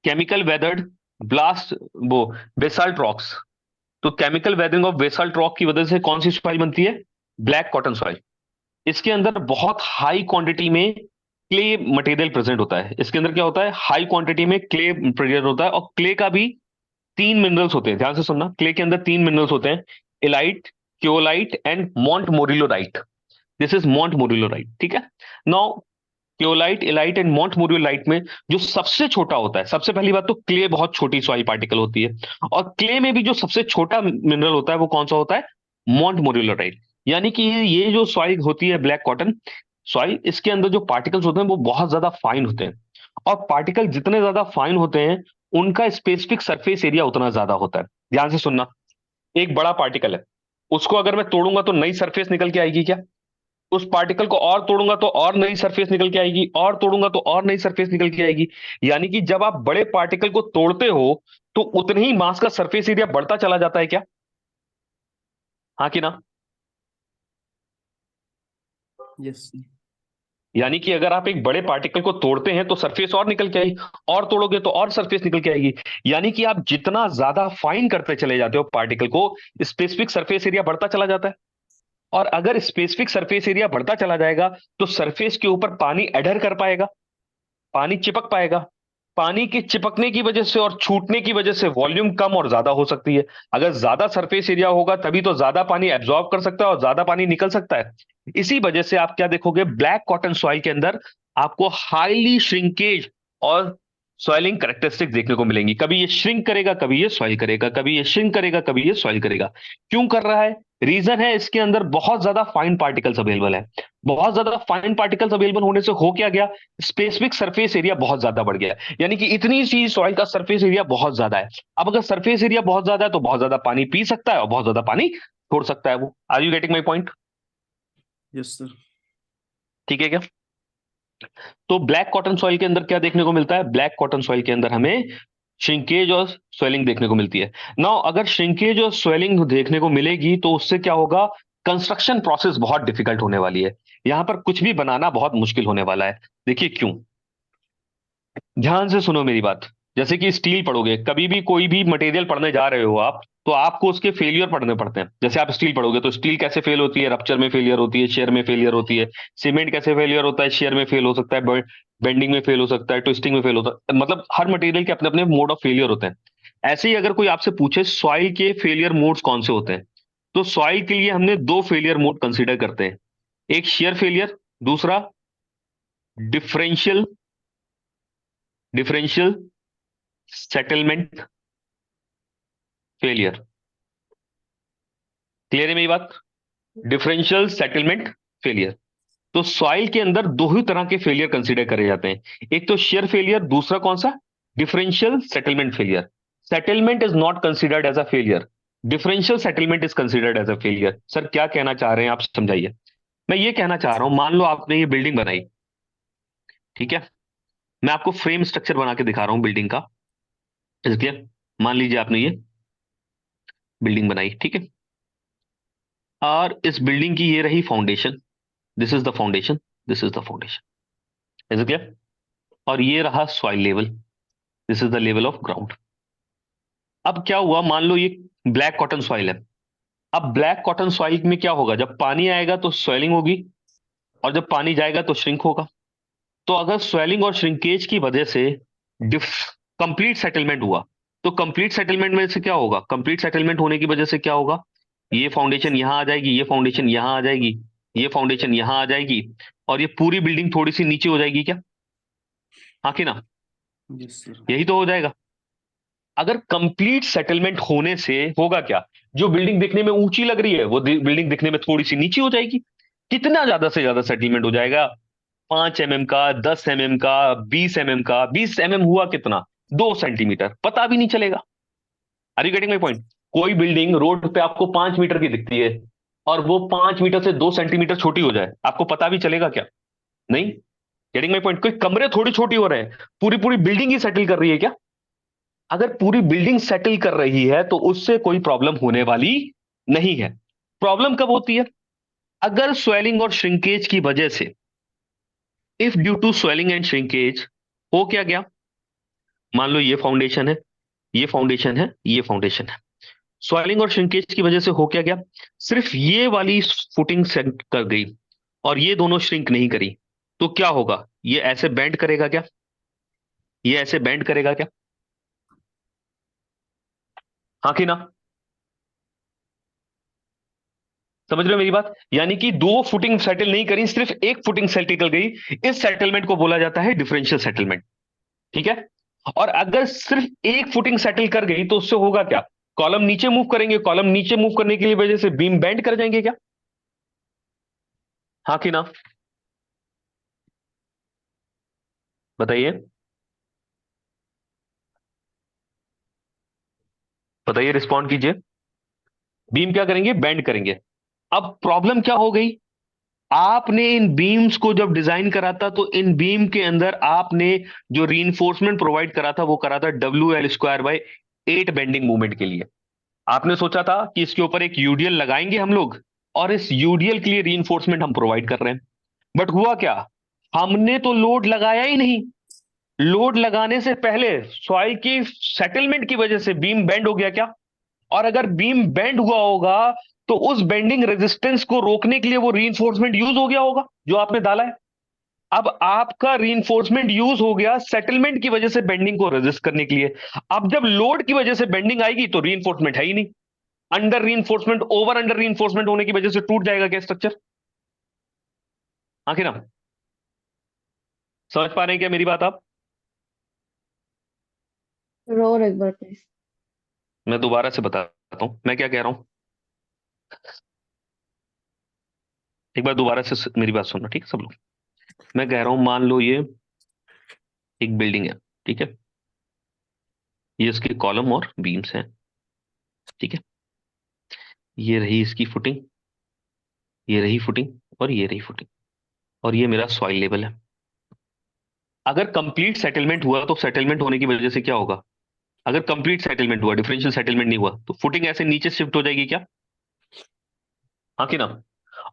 Chemical weathered blast, वो बेसाल्ट रॉक्स। तो chemical weathering of basalt rock की वजह से कौन सी सॉइल बनती है? Black cotton soil. इसके अंदर बहुत हाई क्वांटिटी में क्ले मटेरियल प्रेजेंट होता है। इसके अंदर क्या होता है? हाई क्वांटिटी में क्ले प्रेजेंट होता है, और क्ले का भी तीन मिनरल्स होते हैं। ध्यान से सुनना, क्ले के अंदर तीन मिनरल्स होते हैं: illite, kaolinite and montmorillonite. This is montmorillonite. ठीक है, now kaolinite, illite and montmorillonite में जो सबसे छोटा होता है, सबसे पहली बात तो क्ले बहुत छोटी सॉइल पार्टिकल होती है, और क्ले में भी जो सबसे छोटा मिनरल होता है वो कौन सा होता है? मॉन्ट मोरियोलाइट। यानी कि ये जो सॉइल होती है ब्लैक कॉटन सॉइल, इसके अंदर जो पार्टिकल्स होते हैं वो बहुत ज्यादा फाइन होते हैं, और पार्टिकल जितने ज्यादा फाइन होते हैं उनका स्पेसिफिक सरफेस एरिया उतना ज्यादा होता है। ध्यान से सुनना, एक बड़ा पार्टिकल है, उसको अगर मैं तोड़ूंगा तो नई सरफेस निकल के आएगी क्या? उस पार्टिकल को और तोड़ूंगा तो और नई सरफेस निकल के आएगी, और तोड़ूंगा तो और नई सरफेस निकल के आएगी। यानी कि जब आप बड़े पार्टिकल को तोड़ते हो तो उतने ही मास का सरफेस एरिया बढ़ता चला जाता है क्या? हाँ कि ना? Yes, sir. यानी कि अगर आप एक बड़े पार्टिकल को तोड़ते हैं तो सरफेस और निकल के आएगी, और तोड़ोगे तो और सरफेस निकल के आएगी। यानी कि आप जितना ज्यादा फाइन करते चले जाते हो पार्टिकल को, स्पेसिफिक सरफेस एरिया बढ़ता चला जाता है। और अगर स्पेसिफिक सरफेस एरिया बढ़ता चला जाएगा तो सरफेस के ऊपर पानी एडर कर पाएगा, पानी चिपक पाएगा। पानी के चिपकने की वजह से और छूटने की वजह से वॉल्यूम कम और ज्यादा हो सकती है। अगर ज्यादा सरफेस एरिया होगा तभी तो ज्यादा पानी एब्जॉर्ब कर सकता है और ज्यादा पानी निकल सकता है। इसी वजह से आप क्या देखोगे? ब्लैक कॉटन सॉइल के अंदर आपको हाईली श्रिंकेज और सॉइलिंग कैरेक्टरिस्टिक देखने को मिलेंगी। कभी ये श्रिंक करेगा, कभी ये सॉइल करेगा, कभी ये श्रिंक करेगा, कभी ये सॉइल करेगा। क्यों कर रहा है? रीजन है, इसके अंदर बहुत ज्यादा फाइन पार्टिकल्स अवेलेबल है। बहुत ज्यादा फाइन पार्टिकल्स अवेलेबल होने से हो क्या गया? स्पेसिफिक सरफेस एरिया बहुत ज्यादा बढ़ गया। यानी कि इतनी सी सॉइल का सरफेस एरिया बहुत ज्यादा है। अब अगर सरफेस एरिया बहुत ज्यादा है तो बहुत ज्यादा पानी पी सकता है और बहुत ज्यादा पानी छोड़ सकता है वो। Are you getting my point? Yes, sir. ठीक है क्या? तो ब्लैक कॉटन सॉइल के अंदर क्या देखने को मिलता है? ब्लैक कॉटन सॉइल के अंदर हमें श्रिंकेज और स्वेलिंग देखने को मिलती है। नाउ अगर श्रिंकेज और स्वेलिंग देखने को मिलेगी तो उससे क्या होगा? कंस्ट्रक्शन प्रोसेस बहुत डिफिकल्ट होने वाली है। यहां पर कुछ भी बनाना बहुत मुश्किल होने वाला है। देखिए क्यों, ध्यान से सुनो मेरी बात। जैसे कि स्टील पढ़ोगे, कभी भी कोई भी मटेरियल पढ़ने जा रहे हो आप, तो आपको उसके फेलियर पढ़ने पड़ते हैं। जैसे आप स्टील पढ़ोगे तो स्टील कैसे फेल होती है? रप्चर में फेलियर होती है, शेयर में फेलियर होती है। सीमेंट कैसे फेलियर होता है? शेयर में फेल हो सकता है, बेंडिंग में फेल हो सकता है, ट्विस्टिंग में फेल होता है। मतलब हर मटेरियल के अपने अपने मोड ऑफ फेलियर होते हैं। ऐसे ही अगर कोई आपसे पूछे सॉइल के फेलियर मोड्स कौन से होते हैं, तो सॉइल के लिए हमने दो फेलियर मोड कंसिडर करते हैं। एक शेयर फेलियर, दूसरा differential differential settlement failure. Clear है मेरी बात? Differential settlement failure. तो सॉइल के अंदर दो ही तरह के फेलियर कंसीडर करे जाते हैं, एक तो शेयर फेलियर, दूसरा कौन सा? Differential settlement failure. Settlement is not considered as a failure, differential settlement is considered as a failure. Sir क्या कहना चाह रहे हैं आप, समझाइए। मैं ये कहना चाह रहा हूं, मान लो आपने ये बिल्डिंग बनाई, ठीक है, मैं आपको फ्रेम स्ट्रक्चर बना के दिखा रहा हूं बिल्डिंग का। इसलिए मान लीजिए आपने ये बिल्डिंग बनाई, ठीक है। और इस बिल्डिंग की ये रही foundation, this is the foundation, this is the foundation, is it clear? और ये रहा soil level, this is the level of ground. अब क्या हुआ, मान लो ये ब्लैक कॉटन सॉइल है। अब ब्लैक कॉटन सॉइल में क्या होगा, जब पानी आएगा तो स्वेलिंग होगी, और जब पानी जाएगा तो श्रिंक होगा। तो अगर स्वेलिंग और श्रिंकेज की वजह से डिफ कंप्लीट सेटलमेंट हुआ, तो कंप्लीट सेटलमेंट में से क्या होगा, कंप्लीट सेटलमेंट होने की वजह से क्या होगा, ये फाउंडेशन यहां आ जाएगी, ये फाउंडेशन यहां आ जाएगी, ये फाउंडेशन यहां आ जाएगी, और ये पूरी बिल्डिंग थोड़ी सी नीचे हो जाएगी क्या? हाँ कि ना? Yes, sir. यही तो हो जाएगा। अगर कंप्लीट सेटलमेंट होने से होगा क्या, जो बिल्डिंग दिखने में ऊंची लग रही है वो बिल्डिंग दिखने में थोड़ी सी नीचे हो जाएगी। कितना ज्यादा से ज्यादा सेटलमेंट हो जाएगा, 5 mm का, 10 mm का, 20 mm का। 20 mm हुआ कितना, 2 सेंटीमीटर, पता भी नहीं चलेगा। Are you getting my point? कोई बिल्डिंग रोड पे आपको 5 मीटर की दिखती है, और वो 5 मीटर से 2 सेंटीमीटर छोटी हो जाए, आपको पता भी चलेगा क्या? नहीं। Getting my point? कोई कमरे थोड़ी छोटी हो रहे हैं, पूरी पूरी बिल्डिंग ही सेटल कर रही है क्या? अगर पूरी बिल्डिंग सेटल कर रही है तो उससे कोई प्रॉब्लम होने वाली नहीं है। प्रॉब्लम कब होती है, अगर स्वेलिंग और श्रिंकेज की वजह से, if due to swelling and shrinkage, हो क्या गया, मान लो ये फाउंडेशन है, ये फाउंडेशन है, ये फाउंडेशन है, स्वेलिंग और श्रिंकेज की वजह से हो क्या गया, सिर्फ ये वाली फुटिंग सेट कर गई और ये दोनों श्रिंक नहीं करी, तो क्या होगा, ये ऐसे बेंड करेगा क्या, ये ऐसे बेंड करेगा क्या? हाँ कि ना? समझ रहे हो मेरी बात? यानी कि दो फुटिंग सेटल नहीं करी, सिर्फ एक फुटिंग सेटल कर गई। इस सेटलमेंट को बोला जाता है डिफरेंशियल सेटलमेंट। ठीक है? और अगर सिर्फ एक फुटिंग सेटल कर गई तो उससे होगा क्या, कॉलम नीचे मूव करेंगे, कॉलम नीचे मूव करने की वजह से बीम बेंड कर जाएंगे क्या? हाँ कि ना? बताइए, बताइए, रिस्पॉन्ड कीजिए। बीम क्या करेंगे, बेंड करेंगे। अब प्रॉब्लम क्या हो गई, आपने इन बीम्स को जब डिजाइन करा था तो इन बीम के अंदर आपने जो रीइंफोर्समेंट प्रोवाइड करा था वो करा था WL² बाय 8 बेंडिंग मूवमेंट के लिए। आपने सोचा था कि इसके ऊपर एक यूडीएल लगाएंगे हम लोग, और इस यूडीएल के लिए रीइंफोर्समेंट हम प्रोवाइड कर रहे हैं। बट हुआ क्या, हमने तो लोड लगाया ही नहीं। लोड लगाने से पहले सॉइल की सेटलमेंट की वजह से बीम बेंड हो गया क्या? और अगर बीम बेंड हुआ होगा तो उस बेंडिंग रेजिस्टेंस को रोकने के लिए वो रीइंफोर्समेंट यूज हो गया होगा जो आपने डाला है। अब आपका रीइंफोर्समेंट यूज हो गया सेटलमेंट की वजह से बेंडिंग को रेजिस्ट करने के लिए। अब जब लोड की वजह से बेंडिंग आएगी तो रीइंफोर्समेंट है ही नहीं। Under reinforcement, over under reinforcement होने की वजह से टूट जाएगा क्या स्ट्रक्चर? आखिर हम समझ पा रहे हैं क्या मेरी बात आप? और एक बार प्लीज। मैं दोबारा से बताता हूं मैं क्या कह रहा हूं, एक बार दोबारा से मेरी बात सुनना, ठीक है सब लोग? मैं कह रहा हूं, मान लो ये एक बिल्डिंग है, ठीक है, ये इसके कॉलम और बीम्स हैं, ठीक है, ये रही इसकी फुटिंग, ये रही फुटिंग, और ये रही फुटिंग, और ये मेरा सॉइल लेवल है। अगर कंप्लीट सेटलमेंट हुआ तो सेटलमेंट होने की वजह से क्या होगा, अगर कंप्लीट सेटलमेंट हुआ, डिफरेंशियल सेटलमेंट नहीं हुआ, तो फुटिंग ऐसे नीचे शिफ्ट हो जाएगी क्या? हाँ कि ना?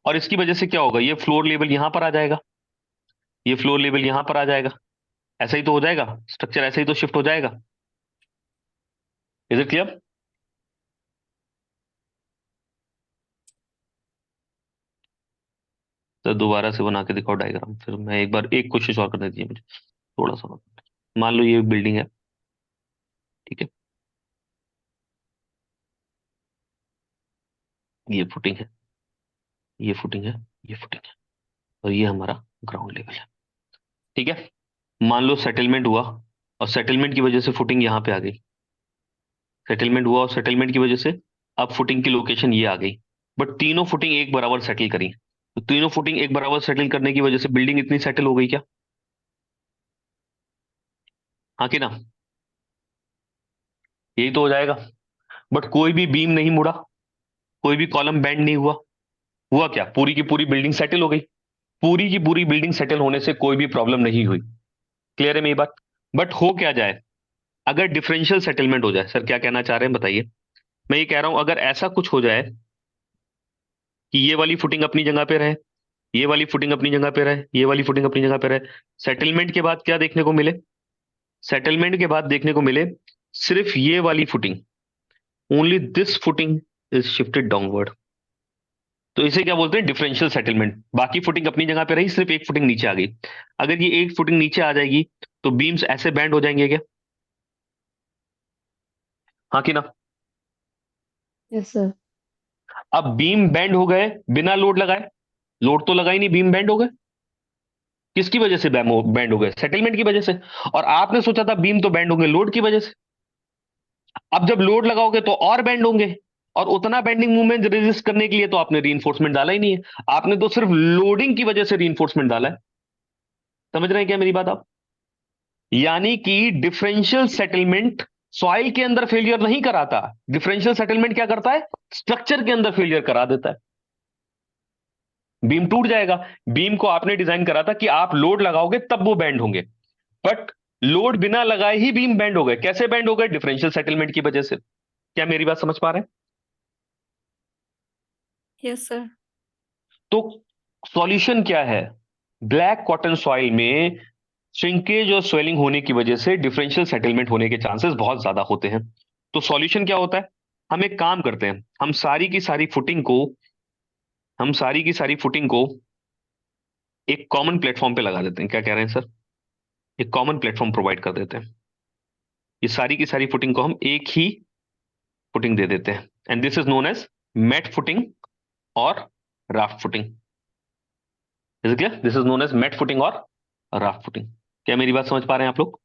और इसकी वजह से क्या होगा, ये फ्लोर लेवल यहां पर आ जाएगा, ये फ्लोर लेवल यहां पर आ जाएगा, ऐसा ही तो हो जाएगा, स्ट्रक्चर ऐसे ही तो शिफ्ट हो जाएगा। Is it clear? तो दोबारा से बना के दिखाओ डायग्राम, फिर मैं एक बार एक कोशिश और करने दीजिए मुझे थोड़ा सा। मान लो ये बिल्डिंग है, ठीक है, ये फुटिंग है, ये फुटिंग है, ये फुटिंग है, और ये हमारा ग्राउंड लेवल है, ठीक है। मान लो सेटलमेंट हुआ, और सेटलमेंट की वजह से फुटिंग यहाँ पे आ गई, सेटलमेंट हुआ और सेटलमेंट की वजह से अब फुटिंग की लोकेशन ये आ गई। बट तीनों फुटिंग एक बराबर सेटल करी, तो तीनों फुटिंग एक बराबर सेटल करने की वजह से बिल्डिंग इतनी सेटल हो गई क्या? हाँ कि ना? यही तो हो जाएगा। बट कोई भी बीम नहीं मुड़ा, कोई भी कॉलम बेंड नहीं हुआ। हुआ क्या, पूरी की पूरी बिल्डिंग सेटल हो गई। पूरी की पूरी बिल्डिंग सेटल होने से कोई भी प्रॉब्लम नहीं हुई। क्लियर है मेरी बात? बट हो क्या जाए, अगर डिफरेंशियल सेटलमेंट हो जाए, सर क्या कहना चाह रहे हैं बताइए? मैं ये कह रहा हूं अगर ऐसा कुछ हो जाए, कि ये वाली फुटिंग अपनी जगह पे रहे, ये वाली फुटिंग अपनी जगह पे रहे, ये वाली फुटिंग अपनी जगह पे रहे। सेटलमेंट के बाद क्या देखने को मिले? सेटलमेंट के बाद देखने को मिले सिर्फ ये वाली footing, only this footing is shifted downward. तो इसे क्या बोलते हैं? Differential settlement. बाकी फुटिंग अपनी जगह पे रही, सिर्फ एक फुटिंग नीचे आ गई। अगर ये एक फुटिंग नीचे आ जाएगी तो बीम्स ऐसे बैंड हो जाएंगे क्या? हाँ कि ना? Yes, sir. अब बीम बैंड हो गए बिना लोड लगाए, लोड तो लगा ही नहीं, बीम बैंड हो गए। किसकी वजह से बैंड हो गए? सेटलमेंट की वजह से। और आपने सोचा था बीम तो बैंड होंगे लोड की वजह से। अब जब लोड लगाओगे तो और बैंड होंगे, और उतना बेंडिंग मूवमेंट रेजिस्ट करने के लिए तो आपने रीइंफोर्समेंट डाला ही नहीं है, आपने तो सिर्फ लोडिंग की वजह से रीइंफोर्समेंट डाला है। समझ रहे हैं क्या मेरी बात आप? यानी कि डिफरेंशियल सेटलमेंट सॉइल के अंदर फेलियर नहीं कराता, डिफरेंशियल सेटलमेंट क्या करता है? स्ट्रक्चर के अंदर फेलियर करा देता है। बीम टूट जाएगा। बीम को आपने डिजाइन करा था कि आप लोड लगाओगे तब वो बैंड होंगे, बट लोड बिना लगाए ही बीम बैंड हो गए। कैसे बैंड हो गए? डिफरेंशियल सेटलमेंट की वजह से। क्या मेरी बात समझ पा रहे हैं? Yes sir. तो सॉल्यूशन क्या है? ब्लैक कॉटन सॉइल में श्रिंकेज और स्वेलिंग होने की वजह से डिफरेंशियल सेटलमेंट होने के चांसेस बहुत ज्यादा होते हैं। तो सॉल्यूशन क्या होता है? हम एक काम करते हैं, हम सारी की सारी फुटिंग को एक कॉमन प्लेटफॉर्म पे लगा देते हैं। क्या कह रहे हैं सर? एक कॉमन प्लेटफॉर्म प्रोवाइड कर देते हैं। ये सारी की सारी फुटिंग को हम एक ही फुटिंग दे देते हैं, and this is known as mat footing और raft footing. Is clear? This is known as mat footing और राफ्ट फुटिंग। क्या मेरी बात समझ पा रहे हैं आप लोग?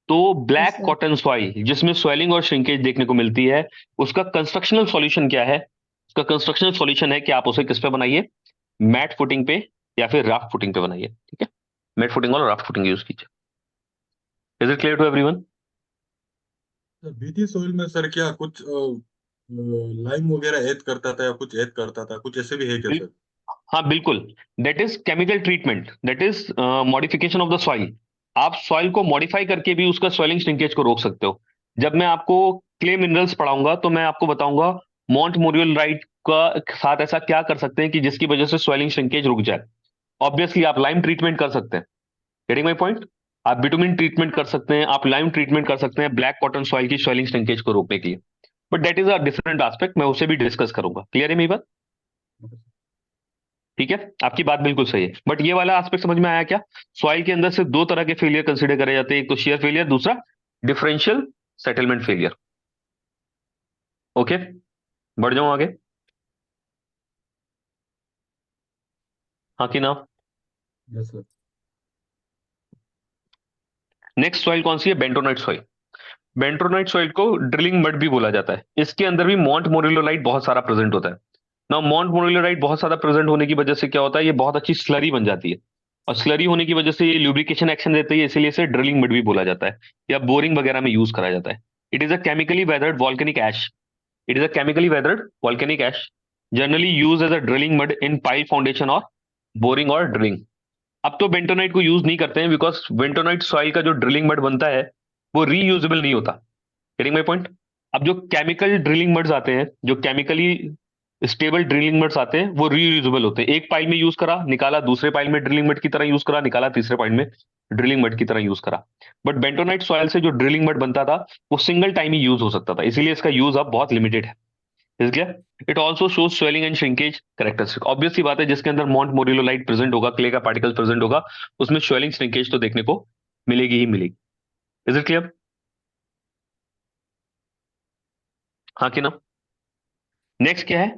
तो Yes, black sir. Cotton soil जिसमें स्वेलिंग और श्रिंकेज देखने को मिलती है, उसका कंस्ट्रक्शनल सॉल्यूशन क्या है? उसका कंस्ट्रक्शनल सॉल्यूशन है कि आप उसे किस पे बनाइए? मैट फुटिंग पे या फिर राफ्ट फुटिंग पे बनाइए। ठीक है, मैट फुटिंग और राफ्ट फुटिंग यूज कीजिए। Is it clear to everyone? BT soil में सर क्या कुछ लाइम वगैरह ऐड करता था या कुछ ऐड करता था, कुछ ऐसे भी है क्या सर? हाँ बिल्कुल, that is chemical treatment, that is modification of the soil. आप सॉइल को मॉडिफाई करके भी उसका स्वेलिंग श्रिंकेज को रोक सकते हो। जब मैं आपको क्ले मिनरल्स पढ़ाऊंगा तो मैं आपको बताऊंगा मॉन्ट मोरियलराइट का साथ ऐसा क्या कर सकते हैं कि जिसकी वजह से स्वेलिंग श्रिंकेज रुक जाए। ऑब्वियसली आप लाइम ट्रीटमेंट कर सकते हैं, गेटिंग माई पॉइंट? आप बिटुमिन ट्रीटमेंट कर सकते हैं, आप लाइम ट्रीटमेंट कर सकते हैं ब्लैक कॉटन सॉइल की स्वेलिंग श्रिंकेज को रोकने के लिए, but that is a different aspect, मैं उसे भी डिस्कस करूंगा। क्लियर है मेरी बात? ठीक है, आपकी बात बिल्कुल सही है, बट ये वाला एस्पेक्ट समझ में आया क्या? सॉइल के अंदर सिर्फ दो तरह के फेलियर कंसीडर करे जाते हैं, एक तो शेयर फेलियर, दूसरा डिफरेंशियल सेटलमेंट फेलियर। ओके, बढ़ जाऊं आगे? हाँ कि ना? Yes sir. नेक्स्ट सॉइल कौन सी है? Bentonite soil. बेंटोनाइट सॉइल को ड्रिलिंग मड भी बोला जाता है। इसके अंदर भी मॉन्ट मोरिलोलाइट बहुत सारा प्रेजेंट होता है ना। मॉन्ट मोरिलोलाइट बहुत सारा प्रेजेंट होने की वजह से क्या होता है? ये बहुत अच्छी स्लरी बन जाती है, और स्लरी होने की वजह से ये ल्यूब्रिकेशन एक्शन देती है, इसीलिए इसे ड्रिलिंग मड भी बोला जाता है, या बोरिंग वगैरह में यूज करा जाता है। It is a chemically weathered volcanic ash. It is a chemically weathered volcanic ash, generally use as a drilling mud in pile foundation और बोरिंग और ड्रिलिंग। अब तो बेंटोनाइट को यूज नहीं करते हैं, बिकॉज बेंटोनाइट सॉइल का जो ड्रिलिंग मड बनता है वो रीयूजेबल नहीं होता। Getting my point? अब जो केमिकल ड्रिलिंग मड्स आते हैं, जो केमिकली स्टेबल ड्रिलिंग मड्स आते हैं, वो रीयूजेबल होते हैं। एक पाइल में यूज करा, निकाला, दूसरे पाइल में ड्रिलिंग मड की तरह यूज करा, निकाला, तीसरे पाइल में ड्रिलिंग मड की तरह यूज करा। बट बेंटोनाइट सॉइल से जो ड्रिलिंग मड बनता था वो सिंगल टाइम ही यूज हो सकता था, इसीलिए इसका यूज अब बहुत लिमिटेड है। Is clear? It also shows swelling and shrinkage characteristic. Obvious सी बात है, जिसके अंदर मॉन्ट मोरिलोलाइट प्रेजेंट होगा, क्ले का पार्टिकल प्रेजेंट होगा, उसमें स्वेलिंग श्रिंकेज तो देखने को मिलेगी ही मिलेगी। Is it clear? हाँ कि ना? नेक्स्ट क्या है?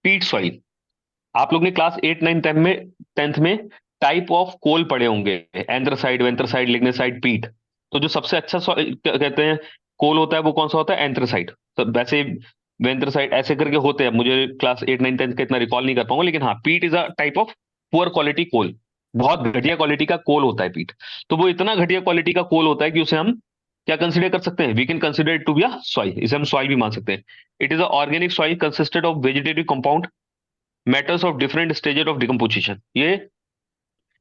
पीट सॉइल। आप लोग ने क्लास 8 9 10 में टाइप ऑफ कोल पढ़े होंगे, एंथ्रासाइड, वेंथ्रासाइड, लिग्नासाइड, पीट। तो जो सबसे अच्छा कहते हैं कोल होता है वो कौन सा होता है? एंथ्रासाइड। तो वैसे वेंथ्रासाइड ऐसे करके होते हैं, मुझे क्लास 8 9 10 का इतना रिकॉल नहीं कर पाऊंगा, लेकिन हाँ, peat is a type of poor quality coal. बहुत घटिया क्वालिटी का कोल होता है पीट। तो वो इतना घटिया क्वालिटी का कोल होता है कि उसे हम क्या कंसिडर कर सकते हैं? We can consider it to be a soil. इसे हम सॉइल भी मान सकते हैं। It is a organic soil consisted of vegetative compound, matters of different stages of decomposition. ये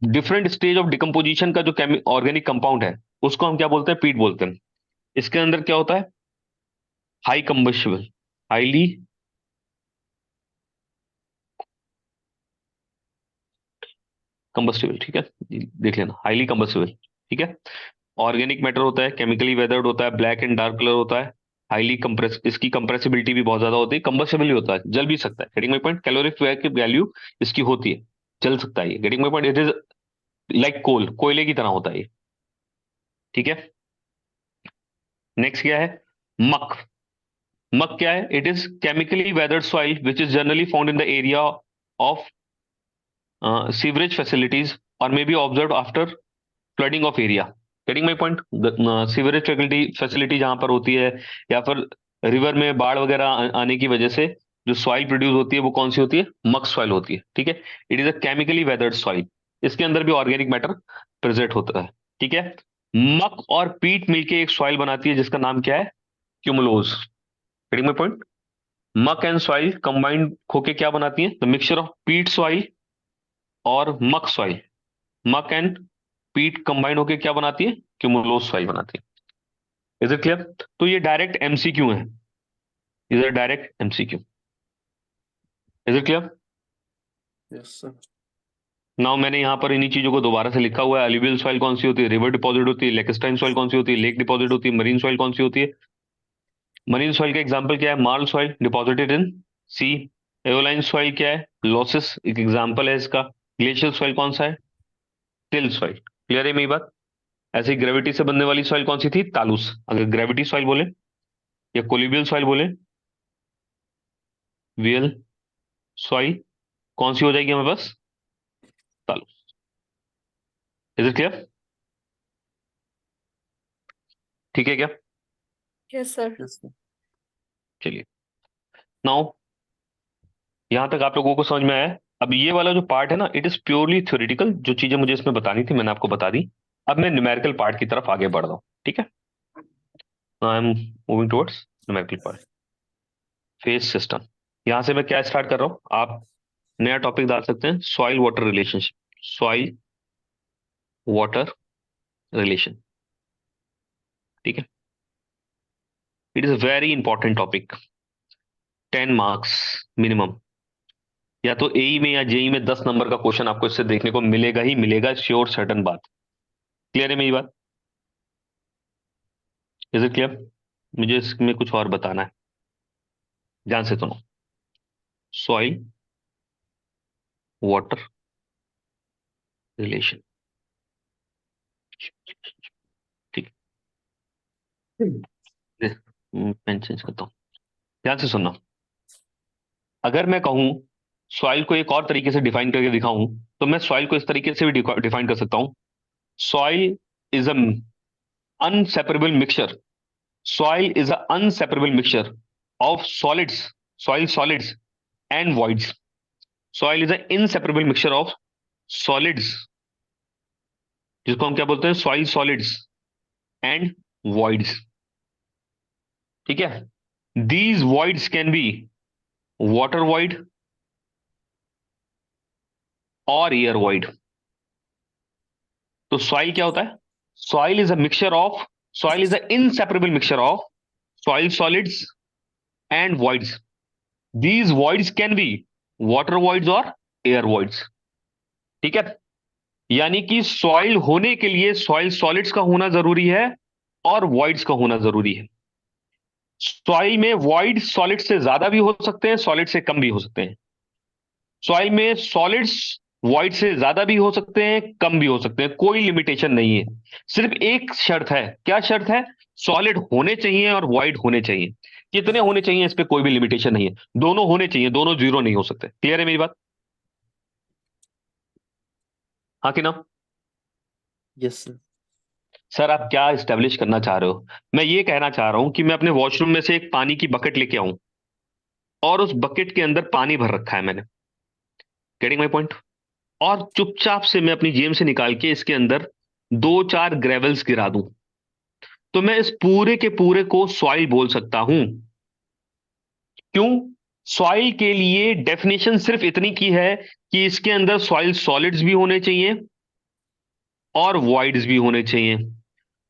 डिफरेंट स्टेज ऑफ डिकम्पोजिशन का जो ऑर्गेनिक कंपाउंड है उसको हम क्या बोलते हैं? पीट बोलते हैं। इसके अंदर क्या होता है? हाई कंबस्टिबल, हाईली कंबस्टिबल, ठीक है, देख लेना, हाईली कंबस्टिबल, ठीक है। ऑर्गेनिक मैटर होता है, केमिकली वेदर्ड होता है, ब्लैक एंड डार्क कलर होता है, हाईली कंप्रेस, इसकी कंप्रेसिबिलिटी भी बहुत ज्यादा होती है, कंबस्टेबल भी होता है, जल भी सकता है, getting my point. Caloric value इसकी होती है, जल सकता है ये, getting my point. It is like coal, कोयले की तरह होता है ये, ठीक है। नेक्स्ट क्या है, मक। मक क्या है, it is chemically weathered soil which is generally found in the area of sewerage facilities और may be observe after flooding of area, getting my point. Sewerage facility जहां पर होती है, या फिर रिवर में बाढ़ वगैरह आने की वजह से जो सॉइल प्रोड्यूस होती है वो कौन सी होती है, मक सॉइल होती है, ठीक है। It is a chemically weathered soil, इसके अंदर भी ऑर्गेनिक मैटर प्रेजेंट होता है, ठीक है। मक और पीट मिलके एक सॉइल बनाती है जिसका नाम क्या है, क्यूमुलोज, गेटिंग माय पॉइंट। मक एंड सॉइल कंबाइंड होके क्या बनाती है, द मिक्सचर ऑफ पीट सॉइल और मक सॉइल। मक एंड पीट कंबाइन होके क्या बनाती है, क्यूमुलोज सॉइल बनाती है। Is it clear? तो ये डायरेक्ट एमसीक्यू है, is a direct MCQ. Is it clear? Yes, sir. Now मैंने यहाँ पर इन्हीं चीजों को दोबारा से लिखा हुआ है। एलुवियल सॉइल कौन सी होती है, रिवर डिपॉजिट होती है। लेकेस्टाइन सॉइल कौन सी होती है, लेक डिपॉजिट होती है। मरीन सॉइल कौन सी होती है, मरीन सॉइल का एग्जाम्पल क्या है, marl soil deposited in sea. Aeolian soil क्या है, लॉसेस एक एग्जाम्पल है इसका। ग्लेशियल सॉइल कौन सा है, टिल सॉइल। क्लियर है मेरी बात? ऐसे ही ग्रेविटी से बनने वाली सॉइल कौन सी थी, तालुस। अगर ग्रेविटी सॉइल बोले या कोलिबियल सॉइल बोले, वियल सॉइल कौन सी हो जाएगी हमारे पास, तालुस। Is it clear? ठीक है क्या? Yes, sir. Yes, sir. चलिए, नाउ यहां तक आप लोगों को समझ में आया है? अब ये वाला जो पार्ट है ना, इट इज प्योरली थ्योरेटिकल। जो चीजें मुझे इसमें बतानी थी मैंने आपको बता दी। अब मैं न्यूमेरिकल पार्ट की तरफ आगे बढ़ रहा हूं, ठीक है। I am moving towards numerical part, phase system. यहां से मैं क्या स्टार्ट कर रहा हूं, आप नया टॉपिक डाल सकते हैं, soil water relationship, soil water relation, ठीक है। It is a very important topic, 10 marks minimum. या तो एई में या जेई में 10 नंबर का क्वेश्चन आपको इससे देखने को मिलेगा ही मिलेगा, श्योर सर्टन बात। क्लियर है मेरी बात? Is it clear? मुझे इसमें कुछ और बताना है, ध्यान से सुनो। सॉइल वाटर रिलेशन, ठीक है। पेन चेंज करता हूं, ध्यान से सुनना। अगर मैं कहूं सॉइल को एक और तरीके से डिफाइन करके दिखाऊं, तो मैं सॉइल को इस तरीके से भी डिफाइन कर सकता हूं। Soil is a inseparable mixture, soil is an unseparable mixture of solids, soil solids and voids. Soil is an inseparable mixture of solids, जिसको हम क्या बोलते हैं, soil solids and voids, ठीक है। These voids can be water void or air void। तो soil क्या होता है, soil is a mixture of, soil is an inseparable mixture of soil solids and voids। These voids can be water voids or air voids, ठीक है। यानी कि सॉइल होने के लिए सॉइल सॉलिड्स का होना जरूरी है और वॉइड्स का होना जरूरी है। सॉइल में वॉइड सॉलिड से ज्यादा भी हो सकते हैं, सॉलिड से कम भी हो सकते हैं। सॉइल में सॉलिड्स वॉइड से ज्यादा भी हो सकते हैं, कम भी हो सकते हैं, कोई लिमिटेशन नहीं है। सिर्फ एक शर्त है, क्या शर्त है, सॉलिड होने चाहिए और वॉइड होने चाहिए। कितने होने चाहिए इस पे कोई भी लिमिटेशन नहीं है, दोनों होने चाहिए, दोनों जीरो नहीं हो सकते। क्लियर है मेरी बात? हाँ कि ना? Yes, sir. सर आप क्या स्टेब्लिश करना चाह रहे हो? मैं ये कहना चाह रहा हूं कि मैं अपने वॉशरूम में से एक पानी की बकेट लेके आऊं और उस बकेट के अंदर पानी भर रखा है मैंने, गेटिंग माई पॉइंट। और चुपचाप से मैं अपनी जेब से निकाल के इसके अंदर 2-4 ग्रेवल्स गिरा दूं, तो मैं इस पूरे के पूरे को सॉइल बोल सकता हूं। क्यों? सॉइल के लिए डेफिनेशन सिर्फ इतनी की है कि इसके अंदर सॉइल सॉलिड्स भी होने चाहिए और वॉइड्स भी होने चाहिए।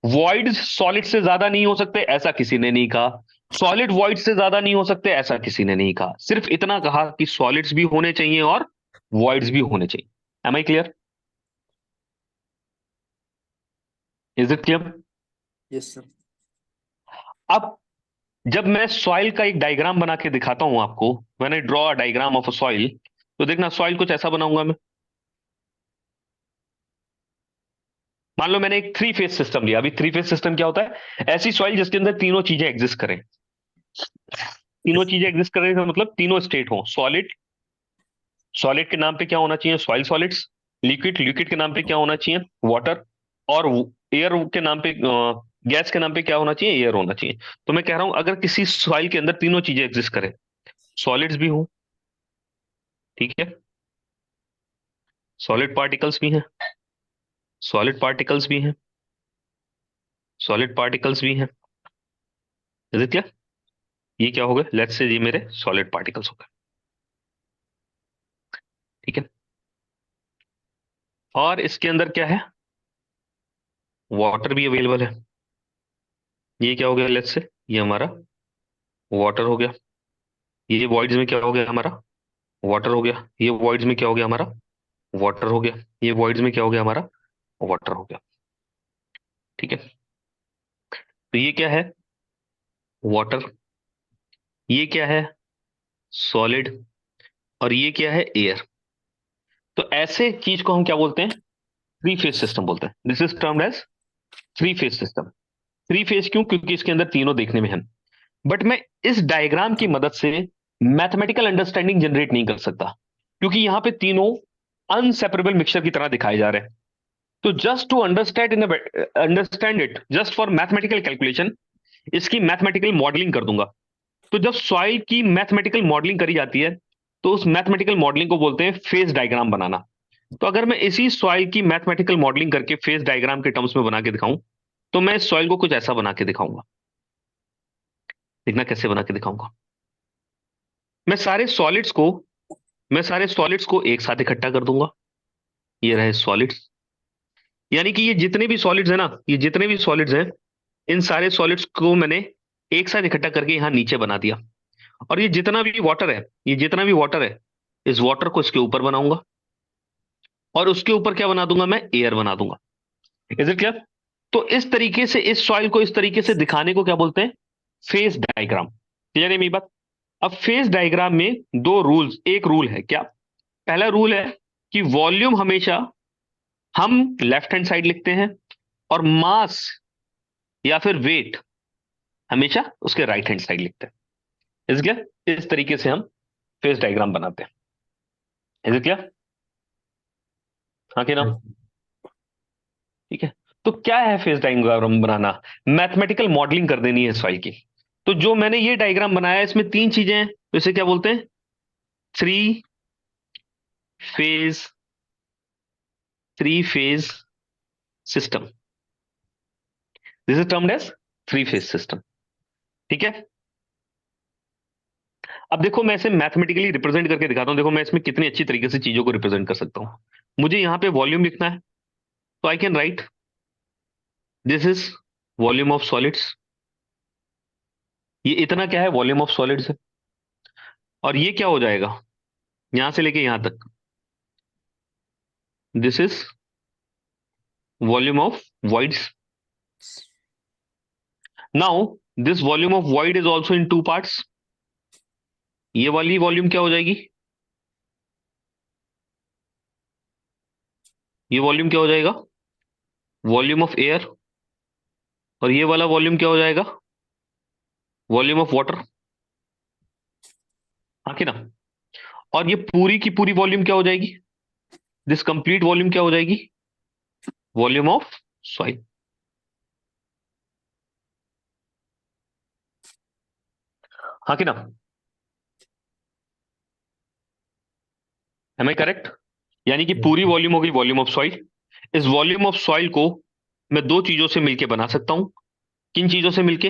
वॉइड सॉलिड से ज्यादा नहीं हो सकते, ऐसा किसी ने नहीं कहा। सॉलिड वॉइड से ज्यादा नहीं हो सकते, ऐसा किसी ने नहीं कहा। सिर्फ इतना कहा कि सॉलिड्स भी होने चाहिए और वॉइड्स भी होने चाहिए। Am I clear? Is it clear? Yes, sir. अब जब मैं सॉइल का एक डायग्राम बना के दिखाता हूं आपको, when I draw a diagram of a soil, तो देखना सॉइल कुछ ऐसा बनाऊंगा मैं। मान लो मैंने एक थ्री फेज सिस्टम लिया। अभी थ्री फेज सिस्टम क्या होता है? ऐसी सॉइल जिसके अंदर तीनों चीजें एग्जिस्ट करें। तीनों चीजें एग्जिस्ट करें का मतलब तीनों स्टेट हो। सॉलिड, सॉलिड के नाम पे क्या होना चाहिए? Soil solids. लिक्विड, लिक्विड के नाम पे क्या होना चाहिए? वाटर। और एयर के नाम पे, गैस के नाम पे क्या होना चाहिए? एयर होना चाहिए। तो मैं कह रहा हूं अगर किसी सॉइल के अंदर तीनों चीजें एग्जिस्ट करें, सॉलिड्स भी हो, ठीक है, सॉलिड पार्टिकल्स भी हैं, सॉलिड पार्टिकल्स भी हैं, सॉलिड पार्टिकल्स भी हैं, इज इट क्लियर? ये क्या हो गए? लेट्स से ये मेरे सॉलिड पार्टिकल्स हो गए, ठीक है। और इसके अंदर क्या है? वाटर भी अवेलेबल है। ये क्या हो गया? लेट्स से ये हमारा वाटर हो गया। ये वॉइड्स में क्या हो गया? हमारा वाटर हो गया। ये वॉइड्स में क्या हो गया? हमारा वाटर हो गया। ये वॉइड्स में क्या हो गया? हमारा वाटर हो गया, ठीक है। तो ये क्या है? वाटर। ये क्या है? सॉलिड। और ये क्या है? एयर। तो ऐसे चीज को हम क्या बोलते हैं? थ्री फेज सिस्टम बोलते हैं। This is termed as three phase system. Three phase क्यों? क्योंकि इसके अंदर तीनों देखने में है। बट मैं इस डायग्राम की मदद से मैथमेटिकल अंडरस्टैंडिंग जनरेट नहीं कर सकता, क्योंकि यहां पे तीनों अनसेपरेबल मिक्सचर की तरह दिखाए जा रहे हैं। तो just to understand it, just for mathematical calculation, इसकी मैथमेटिकल मॉडलिंग कर दूंगा। तो जब सॉइल की मैथमेटिकल मॉडलिंग करी जाती है, तो उस मैथमेटिकल मॉडलिंग को बोलते हैं फेज डायग्राम बनाना। तो अगर मैं इसी सॉइल की मैथमेटिकल मॉडलिंग करके फेज डायग्राम के टर्म्स में बना के दिखाऊं, तो मैं इस सॉइल को कुछ ऐसा बना के दिखाऊंगा। देखना कैसे बना के दिखाऊंगा। मैं सारे सॉलिड्स को मैं सारे सॉलिड्स को एक साथ इकट्ठा कर दूंगा। ये रहे सॉलिड्स। यानी कि ये जितने भी सॉलिड्स हैं ना, ये जितने भी सॉलिड्स हैं, इन सारे सॉलिड्स को मैंने एक साथ इकट्ठा करके यहां नीचे बना दिया। और ये जितना भी वाटर है, ये जितना भी वाटर है, इस वाटर को इसके ऊपर बनाऊंगा। और उसके ऊपर क्या बना दूंगा? मैं एयर बना दूंगा। Is it clear? तो इस तरीके से इस सॉइल को इस तरीके से दिखाने को क्या बोलते हैं? Phase diagram. क्लियर है मेरी बात? अब फेज डायग्राम में दो रूल्स, एक रूल है क्या? पहला रूल है कि वॉल्यूम हमेशा हम लेफ्ट हैंड साइड लिखते हैं, और मास या फिर वेट हमेशा उसके राइट हैंड साइड लिखते हैं। Is clear? इस तरीके से हम फेज डायग्राम बनाते हैं। Is it clear? हाँ कि ना? ठीक है। तो क्या है फेज डायग्राम बनाना? मैथमेटिकल मॉडलिंग कर देनी है इस फाइल की। तो जो मैंने ये डायग्राम बनाया है, इसमें तीन चीजें हैं, तो इसे क्या बोलते हैं? Three phase three phase system. This is termed as three phase system, ठीक है। अब देखो मैं इसे मैथमेटिकली रिप्रेजेंट करके दिखाता हूं। देखो मैं इसमें कितनी अच्छी तरीके से चीजों को रिप्रेजेंट कर सकता हूं। मुझे यहां पे वॉल्यूम लिखना है, तो I can write this is volume of solids. ये इतना क्या है? वॉल्यूम ऑफ सॉलिड्स है। और ये क्या हो जाएगा? यहां से लेके यहां तक, this is volume of voids. Now this volume of void is also in two parts. ये वाली वॉल्यूम क्या हो जाएगी? ये वॉल्यूम क्या हो जाएगा? Volume of air. और ये वाला वॉल्यूम क्या हो जाएगा? Volume of water. हाँ कि ना? और ये पूरी की पूरी वॉल्यूम क्या हो जाएगी? दिस कंप्लीट वॉल्यूम क्या हो जाएगी? Volume of soil. हाँ कि ना? Am I correct? यानी कि पूरी वॉल्यूम होगी वॉल्यूम ऑफ सॉइल। इस वॉल्यूम ऑफ सॉइल को मैं दो चीजों से मिलके बना सकता हूं। किन चीजों से मिलके?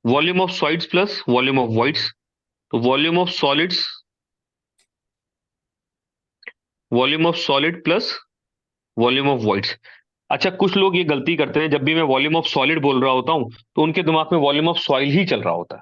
Volume of solids plus volume of voids. तो volume of solids, volume of solid plus volume of voids. अच्छा, कुछ लोग ये गलती करते हैं, जब भी मैं वॉल्यूम ऑफ सॉलिड बोल रहा होता हूं, तो उनके दिमाग में वॉल्यूम ऑफ सॉइल ही चल रहा होता है।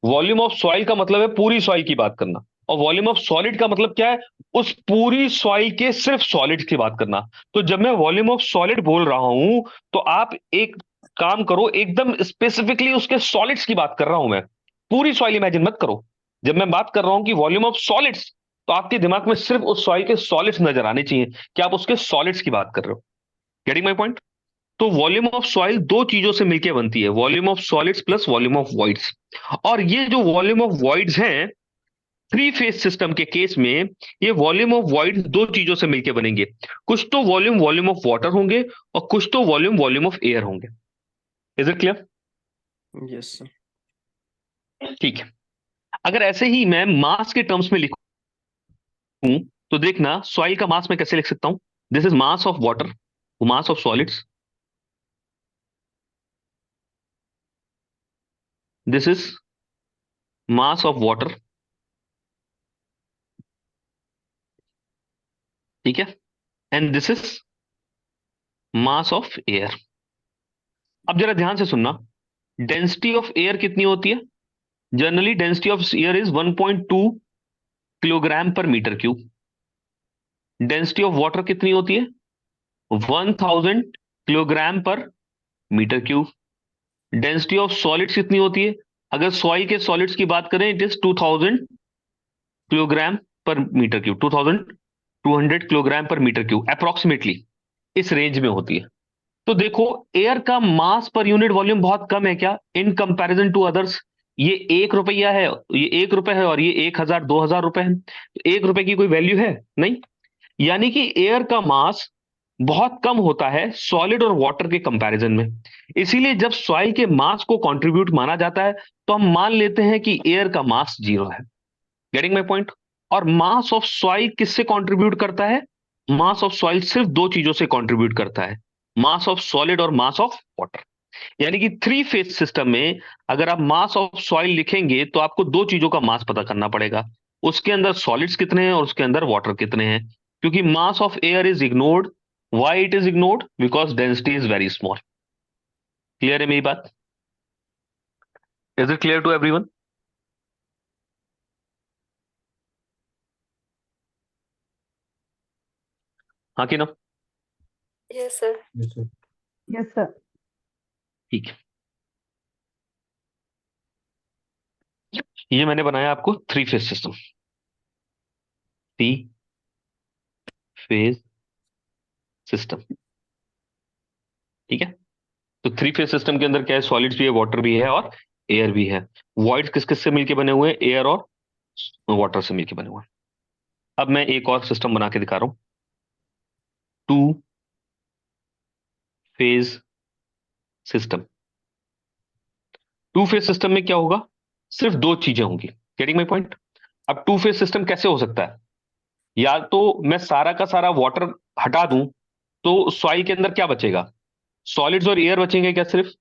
वॉल्यूम ऑफ सॉइल का मतलब है पूरी सॉइल की बात करना। और वॉल्यूम ऑफ सॉलिड का मतलब क्या है? उस पूरी सॉइल के सिर्फ सॉलिड्स की बात करना। तो जब मैं वॉल्यूम ऑफ सॉलिड बोल रहा हूं तो आप एक काम करो, एकदम स्पेसिफिकली उसके सॉलिड्स की बात कर रहा हूं मैं, पूरी सॉइल इमेजिन मत करो। जब मैं बात कर रहा हूं कि वॉल्यूम ऑफ सॉलिड्स, तो आपके दिमाग में सिर्फ उस सॉइल के सॉलिड्स नजर आने चाहिए कि आप उसके सॉलिड्स की बात कर रहे हो। Getting my point? तो वॉल्यूम ऑफ सॉइल दो चीजों से मिलकर बनती है, volume of solids plus volume of voids. और ये जो वॉल्यूम ऑफ वॉइड्स हैं, थ्री फेज सिस्टम के केस में, ये वॉल्यूम ऑफ वॉइड्स दो चीजों से मिलकर बनेंगे। कुछ तो वॉल्यूम वॉल्यूम ऑफ वाटर होंगे और कुछ तो वॉल्यूम वॉल्यूम ऑफ एयर होंगे। Is it clear? Yes, sir. ठीक है। अगर ऐसे ही मैं मास के टर्म्स में लिखूं तो देखना सॉइल का मास मैं कैसे लिख सकता हूं। This is mass of water, mass of solids, this is mass of water, ठीक है, and this is mass of air. अब जरा ध्यान से सुनना, डेंसिटी ऑफ एयर कितनी होती है? Generally density of air is 1.2 kilogram per metre cube. Density of water कितनी होती है? 1000 kilogram per metre cube. Density of solids कितनी होती है? अगर सॉइल के सॉलिड्स की बात करें, it is 2000 kilogram per metre cube, 2200 kilogram per metre cube approximately, इस रेंज में होती है। तो देखो, एयर का मास पर यूनिट वॉल्यूम बहुत कम है क्या इन कंपैरिजन टू अदर्स? ये 1 रुपया है, ये 1 रुपए है, और ये 1000 2000 रुपए है। तो 1 रुपए की कोई वैल्यू है नहीं। यानी कि एयर का मास बहुत कम होता है सॉलिड और वाटर के कंपैरिजन में। इसीलिए जब सॉइल के मास को कंट्रीब्यूट माना जाता है तो हम मान लेते हैं कि एयर का मास 0 है। Getting my point? और मास ऑफ सॉइल किससे कंट्रीब्यूट करता है? मास ऑफ सॉइल सिर्फ दो चीजों से कंट्रीब्यूट करता है, मास ऑफ सॉलिड और मास ऑफ वाटर। यानी कि थ्री फेज सिस्टम में अगर आप मास ऑफ सॉइल लिखेंगे तो आपको दो चीजों का मास पता करना पड़ेगा, उसके अंदर सॉलिड्स कितने हैं और उसके अंदर वाटर कितने हैं। क्योंकि mass of air is ignored. Why it is ignored? Because density is very small. Clear है मेरी बात? Is it clear to everyone? हाँ कि ना? Yes, sir. Yes, sir. Yes, sir. ठीक है। ये मैंने बनाया आपको three phase system, three phase system, ठीक है। तो थ्री फेज सिस्टम के अंदर क्या है? सॉलिड्स भी है, वाटर भी है और एयर भी है। वॉइड्स किस किस से मिलके बने हुए हैं? एयर और वाटर से मिलके बने हुए हैं। अब मैं एक और सिस्टम बना के दिखा रहा हूं, to phase system. To phase system में क्या होगा? सिर्फ दो चीजें होंगी। Getting my point? अब टू फेज सिस्टम कैसे हो सकता है? या तो मैं सारा का सारा वाटर हटा दूं तो सॉइल के अंदर क्या बचेगा? सॉलिड्स और एयर बचेंगे क्या सिर्फ?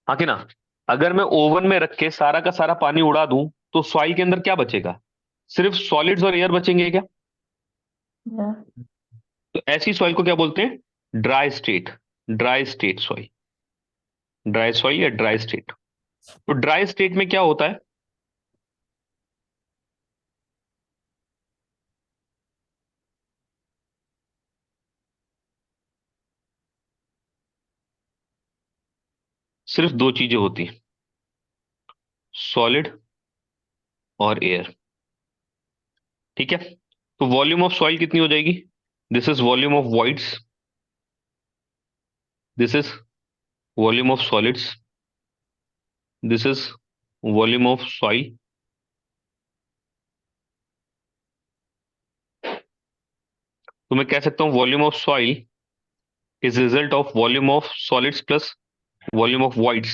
हाँ कि ना? अगर मैं ओवन में रख के सारा का सारा पानी उड़ा दूं तो सॉइल के अंदर क्या बचेगा? सिर्फ सॉलिड्स और एयर बचेंगे क्या? Yeah. तो ऐसी सॉइल को क्या बोलते हैं? Dry state. Dry state soil, dry soil या ड्राई स्टेट। तो ड्राई स्टेट में क्या होता है? सिर्फ दो चीजें होती हैं, सॉलिड और एयर, ठीक है। तो वॉल्यूम ऑफ सॉइल कितनी हो जाएगी? This is volume of voids, this is volume of solids, this is volume of soil. तो मैं कह सकता हूं volume of soil is result of volume of solids plus volume of voids.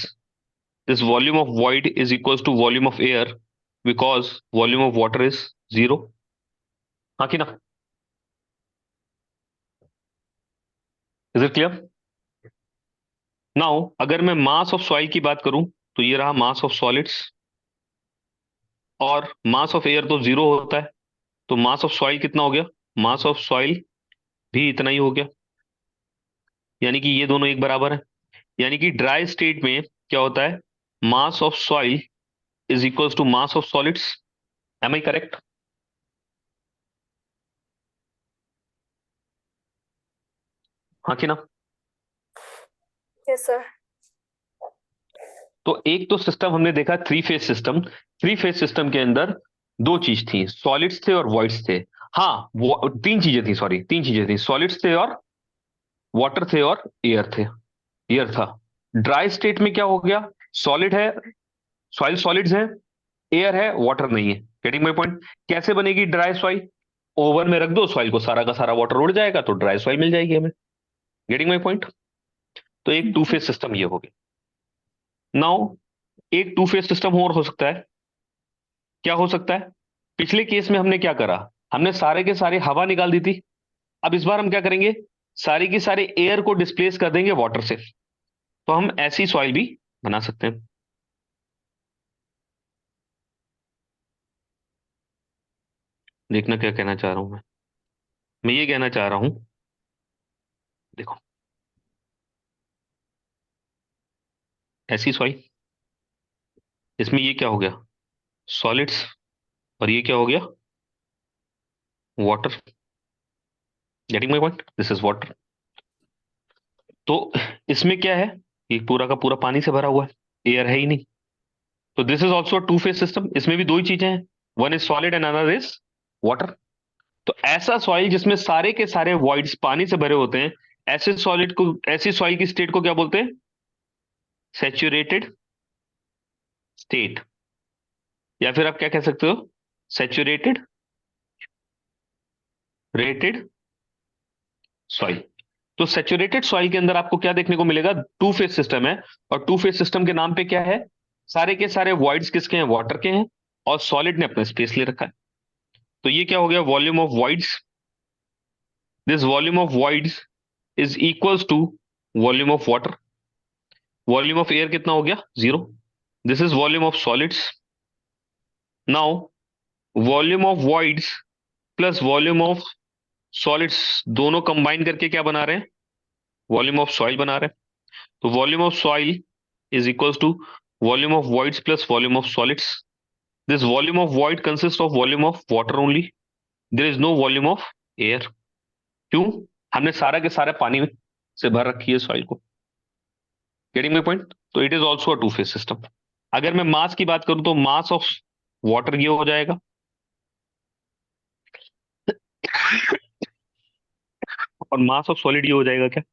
This volume of void is equals to volume of air because volume of water is 0. हाँ कि ना? Is it clear? Now अगर मैं मास ऑफ सॉइल की बात करूं तो ये रहा मास ऑफ सॉलिड्स, और मास ऑफ एयर तो 0 होता है, तो मास ऑफ सॉइल कितना हो गया? मास ऑफ सॉइल भी इतना ही हो गया। यानी कि ये दोनों एक बराबर है। यानी कि ड्राई स्टेट में क्या होता है? Mass of soil is equals to mass of solids am I correct? हाँ कि ना? Yes, sir. तो एक तो सिस्टम हमने देखा three phase system. Three phase system के अंदर दो चीज थी, सॉलिड्स थे और वॉइड्स थे। हाँ, वो तीन चीजें थी, सॉरी तीन चीजें थी, सॉलिड्स थे और वाटर थे और एयर थे, एयर था। ड्राई स्टेट में क्या हो गया? सॉलिड है, सॉइल सॉलिड्स है, एयर है, वाटर नहीं है। Getting my point? कैसे बनेगी ड्राई सॉइल? ओवन में रख दो सॉइल को, सारा का सारा वाटर उड़ जाएगा तो ड्राई सॉइल मिल जाएगी हमें। Getting my point? तो एक टू फेज सिस्टम ये हो गया। नाउ एक टू फेज सिस्टम और हो सकता है। क्या हो सकता है? पिछले केस में हमने क्या करा? हमने सारे के सारे हवा निकाल दी थी। अब इस बार हम क्या करेंगे? सारी की सारे एयर को डिस्प्लेस कर देंगे वाटर से। तो हम ऐसी सॉइल भी बना सकते हैं। देखना क्या कहना चाह रहा हूं मैं ये कहना चाह रहा हूं, देखो ऐसी सॉइल, इसमें ये क्या हो गया? सॉलिड्स, और ये क्या हो गया? Water. Getting my point? This is water. तो इसमें क्या है? ये पूरा का पूरा पानी से भरा हुआ है, एयर है ही नहीं। तो this is also to phase system, इसमें भी दो ही चीजें हैं, one is solid and another is water. तो ऐसा सॉइल जिसमें सारे के सारे वॉइड्स पानी से भरे होते हैं, ऐसे सॉलिड को, ऐसी सॉइल की स्टेट को क्या बोलते हैं? Saturated state. या फिर आप क्या कह सकते हो? Saturated rated soil. तो सैचुरेटेड सॉइल के अंदर आपको क्या देखने को मिलेगा? टू फेज सिस्टम है, और टू फेज सिस्टम के नाम पे क्या है? सारे के सारे वॉइड्स किसके हैं? वाटर के हैं, और सॉलिड ने अपना स्पेस ले रखा है। तो ये क्या हो गया? Volume of voids. This volume of voids is equals to volume of water. Volume of air कितना हो गया? Zero. This is volume of solids. Now volume of voids plus volume of solids दोनों कंबाइन करके क्या बना रहे हैं? वॉल्यूम ऑफ सॉइल बना रहे हैं। तो volume of soil is equals to volume of voids plus volume of solids. This volume of void consists of volume of water only. There is no volume of air. क्यों? हमने सारा के सारा पानी से भर रखी है सॉइल को। Getting my point? तो it is also a two phase system. अगर मैं मास की बात करूं तो मास ऑफ वाटर ये हो जाएगा, और मास ऑफ सॉलिड ये हो जाएगा क्या?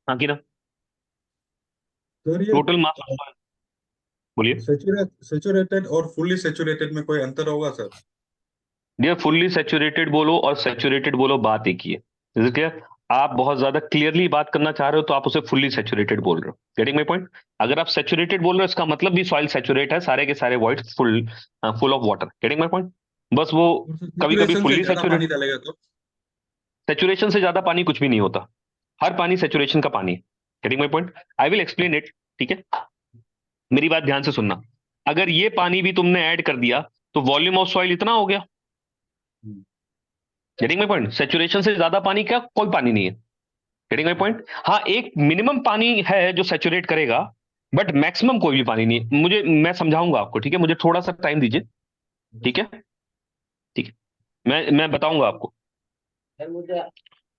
हाँ कि ना? सर ये टोटल मास ऑफ, बोलिए। सेचुरेटेड और फुल्ली सेचुरेटेड में कोई अंतर होगा सर? ये फुल्ली सैचुरेटेड बोलो और सैचुरेटेड बोलो, बात एक ही है। Is clear? आप बहुत ज्यादा क्लियरली बात करना चाह रहे हो तो आप उसे फुल्ली सैचुरेटेड बोल रहे हो। Getting my point? अगर आप सैचुरेटेड बोल रहे हो इसका मतलब भी सॉइल सैचुरेट है, सारे के सारे void full full of water. Getting my point? बस वो और सर कभी कभी सेचुरेशन से फुल्ली ज्यादा सैचुरेट, पानी डालेगा तो? सैचुरेशन से ज्यादा पानी कुछ भी नहीं होता, हर पानी सैचुरेशन का पानी है। Getting my point? I will explain it. ठीक है, मेरी बात ध्यान से सुनना। अगर ये पानी भी तुमने ऐड कर दिया तो वॉल्यूम ऑफ सॉइल इतना हो गया। हम्म, गेटिंग माय पॉइंट? सैचुरेशन से ज्यादा पानी क्या? कोई पानी नहीं है। Getting my point? हाँ, एक मिनिमम पानी है जो सैचुरेट करेगा, बट मैक्सिमम कोई भी पानी नहीं है। मैं समझाऊंगा आपको, ठीक है? मुझे थोड़ा सा टाइम दीजिए। ठीक है, ठीक है, मैं बताऊंगा आपको।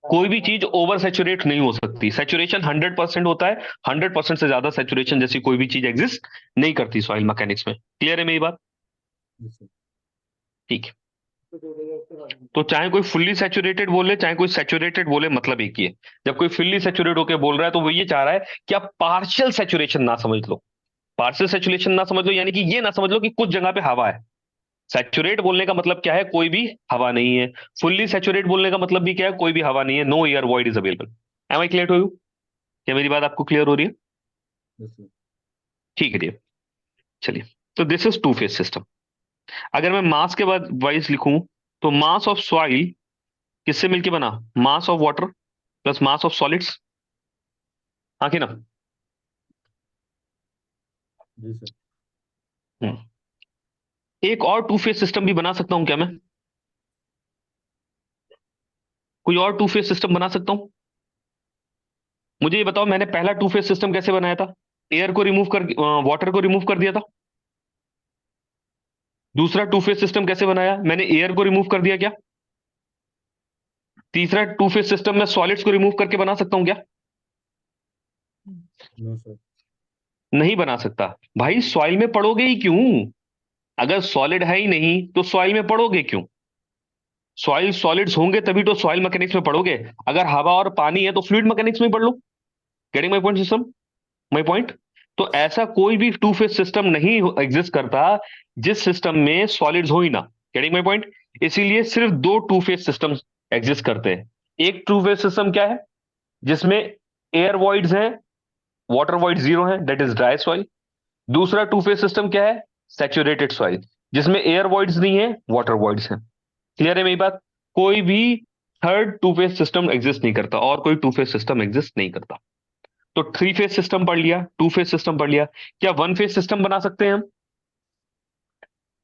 कोई भी चीज ओवर सैचुरेट नहीं हो सकती। सैचुरेशन 100% होता है, 100% से ज्यादा सैचुरेशन जैसी कोई भी चीज एग्जिस्ट नहीं करती सॉइल मैकेनिक्स में। क्लियर है मेरी बात? जी सर। ठीक है। तो चाहे कोई फुल्ली सैचुरेटेड बोले चाहे कोई सैचुरेटेड बोले, मतलब एक ही है। जब कोई फुल्ली सैचुरेट होकर बोल रहा है तो वो ये चाह रहा है कि आप पार्शियल सैचुरेशन ना समझ लो। पार्शियल सैचुरेशन ना समझ लो यानी कि ये ना समझ लो कि कुछ जगह पे हवा है। सैचुरेट बोलने का मतलब क्या है? कोई भी हवा नहीं है। फुल्ली सैचुरेट बोलने का मतलब भी क्या है? कोई भी हवा नहीं है। No air void is available. Am I clear to you? क्या मेरी बात आपको क्लियर हो रही है? Yes, sir. ठीक है डियर, चलिए। तो this is to phase system. अगर मैं मास के बाद वाइज लिखूं तो मास ऑफ सॉइल किससे मिलके बना? Mass of water plus mass of solids. हाँ कि ना? जी सर। हम्म। एक और टू फेज सिस्टम भी बना सकता हूं क्या मैं? कोई और टू फेज सिस्टम बना सकता हूं? मुझे ये बताओ, मैंने पहला टू फेज सिस्टम कैसे बनाया था? एयर को रिमूव कर वाटर को रिमूव कर दिया था। दूसरा टू फेज सिस्टम कैसे बनाया, मैंने एयर को रिमूव कर दिया क्या। तीसरा टू फेज सिस्टम में सॉलिड्स को रिमूव करके बना सकता हूं क्या। No sir. नहीं बना सकता। भाई सॉइल में पड़ोगे ही क्यों, अगर सॉलिड है ही नहीं तो सॉइल में पड़ोगे क्यों। सॉइल सॉलिड्स होंगे तभी तो सॉइल मैकेनिक्स में पढ़ोगे। अगर हवा और पानी है तो फ्लूइड मैकेनिक्स में पढ़ लो। Getting my point system, my point. तो ऐसा कोई भी टू फेज सिस्टम नहीं एग्जिस्ट करता जिस सिस्टम में सॉलिड्स हो ही ना। Getting my point. इसीलिए सिर्फ दो टू फेज सिस्टम एग्जिस्ट करते हैं। एक टू फेज सिस्टम क्या है, जिसमें एयर वॉइड्स है, वाटर वॉइड जीरो है, दैट इज ड्राई सॉइल। दूसरा टू फेज सिस्टम क्या है, सैचुरेटेड सॉइल, जिसमें एयर वॉइड्स नहीं है, वाटर वॉइड्स है। क्लियर है मेरी बात। कोई भी third to phase system exist नहीं करता, और कोई टू फेज सिस्टम एग्जिस्ट नहीं करता। तो थ्री फेज सिस्टम पढ़ लिया, टू फेज सिस्टम पढ़ लिया। क्या वन फेज सिस्टम बना सकते हैं हम,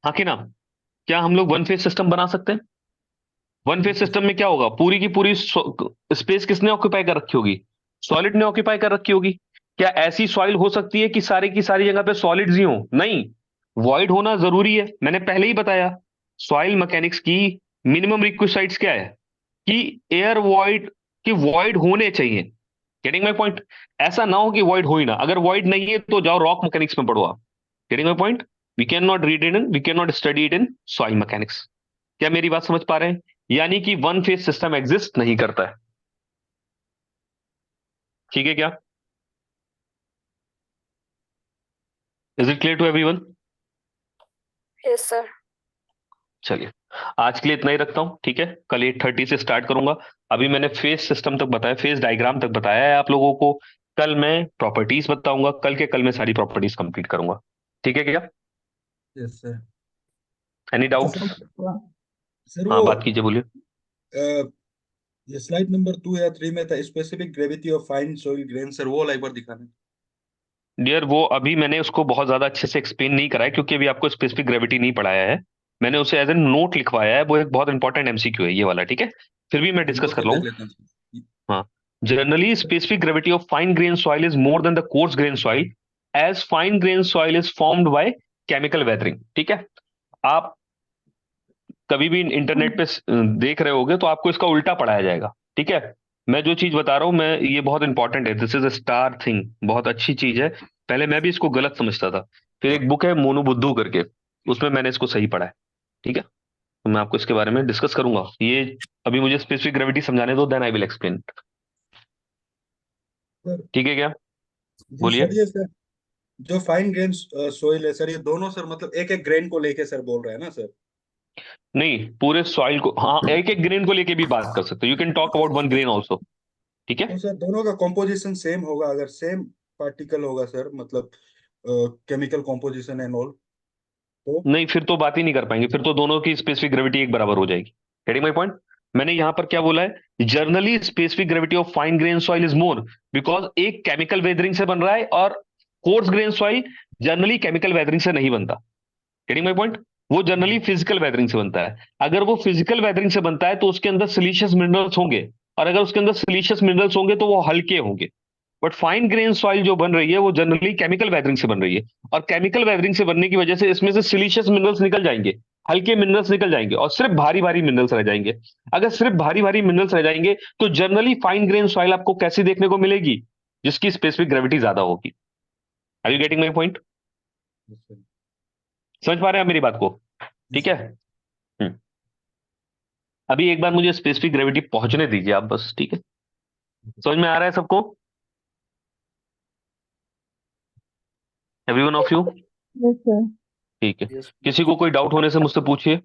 हाँ कि ना। क्या हम लोग वन फेज सिस्टम बना सकते हैं। वन फेज सिस्टम में क्या होगा, पूरी की पूरी स्पेस किसने ऑक्यूपाई कर रखी होगी, सॉलिड ने ऑक्यूपाई कर रखी होगी। क्या ऐसी सॉइल हो सकती है कि सारी की सारी जगह पे सॉलिड्स ही हो, नहीं। वॉइड होना जरूरी है, मैंने पहले ही बताया। सॉइल मैकेनिक्स की मिनिमम रिक्विसाइट्स क्या है, कि एयर वॉइड, कि वॉइड होने चाहिए। Getting my point. ऐसा ना हो कि वॉइड हो ही ना, अगर वॉइड नहीं है तो जाओ रॉक मैकेनिक्स में पढ़ो आप। Getting my point. We can not read it in, we can not study it in soil mechanics. क्या मेरी बात समझ पा रहे हैं, यानी कि वन फेज सिस्टम एग्जिस्ट नहीं करता है। ठीक है क्या, is it clear to everyone. Yes, sir. चलिए, आज के लिए इतना ही रखता हूं, ठीक है। कल 8:30 से स्टार्ट करूंगा। अभी मैंने फेज सिस्टम तक बताया, फेज डायग्राम तक बताया है आप लोगों को। कल मैं प्रॉपर्टीज बताऊंगा, कल मैं सारी प्रॉपर्टीज कंप्लीट करूंगा। ठीक है क्या, यस सर। एनी अच्छा डाउट। सर, सर हाँ वो बात कीजिए, बोलिए। ये स्लाइड नंबर 2 या 3 में था specific gravity of fine soil grain, sir वो एक बार दिखाना। डियर, वो अभी मैंने उसको बहुत ज्यादा अच्छे से एक्सप्लेन नहीं करा है, क्योंकि अभी आपको स्पेसिफिक ग्रेविटी नहीं पढ़ाया है। मैंने उसे एज ए नोट लिखवाया है, वो एक बहुत इंपॉर्टेंट एमसीक्यू है ये वाला, ठीक है। फिर भी मैं वो डिस्कस कर सर लूँ। देख लेते हैं सर। हाँ। Generally specific gravity of fine grain soil is more than the coarse grain soil, as fine grain soil is formed by chemical weathering. ठीक है। आप कभी भी इंटरनेट पे देख रहे होगे तो आपको इसका उल्टा पढ़ाया जाएगा, ठीक है। मैं जो चीज बता रहा हूं, मैं ये बहुत इंपॉर्टेंट है, this is a star thing, बहुत अच्छी चीज है। पहले मैं भी इसको गलत समझता था। फिर एक बुक है मोनू बुद्धू करके, उसमें मैंने इसको सही पढ़ा है। ठीक है। तो मैं आपको इसके बारे में डिस्कस करूंगा ये। अभी मुझे स्पेसिफिक ग्रेविटी समझाने दो, then I will explain. Sir ठीक है क्या, जी बोलिए। सर, ये सर जो फाइन ग्रेन सोइल है सर, ये दोनों सर मतलब एक एक ग्रेन को लेके सर बोल रहे हैं ना सर। नहीं, पूरे सॉइल को, हाँ, एक एक ग्रेन को लेके भी बात कर सकते हो, you can talk about one grain also. ठीक है। तो सर दोनों का कॉम्पोजिशन सेम होगा, अगर सेम पार्टिकल होगा सर, मतलब केमिकल कॉम्पोजिशन एंड ऑल, तो नहीं, फिर तो बात ही नहीं कर पाएंगे, फिर तो दोनों की स्पेसिफिक ग्रेविटी एक बराबर हो जाएगी। Getting my point. मैंने यहां पर क्या बोला है, generally specific gravity of fine grain soil is more, because एक केमिकल वेदरिंग से बन रहा है, और course grain soil generally chemical weathering से नहीं बनता। Getting my point. वो जनरली फिजिकल वेदरिंग से बनता है। अगर वो फिजिकल वेदरिंग से बनता है तो उसके अंदर सिलीशियस मिनरल्स होंगे, और अगर उसके अंदर सिलीशियस मिनरल्स होंगे तो वो हल्के होंगे। बट फाइन ग्रेन सॉइल जो बन रही है वो जनरली केमिकल वेदरिंग से बन रही है, और केमिकल वेदरिंग से बनने की वजह से इसमें से सिलीशियस मिनरल्स निकल जाएंगे, हल्के मिनरल्स निकल जाएंगे, और सिर्फ भारी भारी मिनरल्स रह जाएंगे। अगर सिर्फ भारी भारी मिनरल्स रह जाएंगे तो जनरली फाइन ग्रेन सॉइल आपको कैसी देखने को मिलेगी, जिसकी स्पेसिफिक ग्रेविटी ज्यादा होगी। Are you getting my point. समझ पा रहे हैं आप मेरी बात को, जी ठीक है। सर। अभी एक बार मुझे स्पेसिफिक ग्रेविटी पहुंचने दीजिए आप बस, ठीक है। समझ में आ रहा है सबको, everyone of you. Yes, sir. ठीक है। Yes. किसी को कोई डाउट होने से मुझसे पूछिए।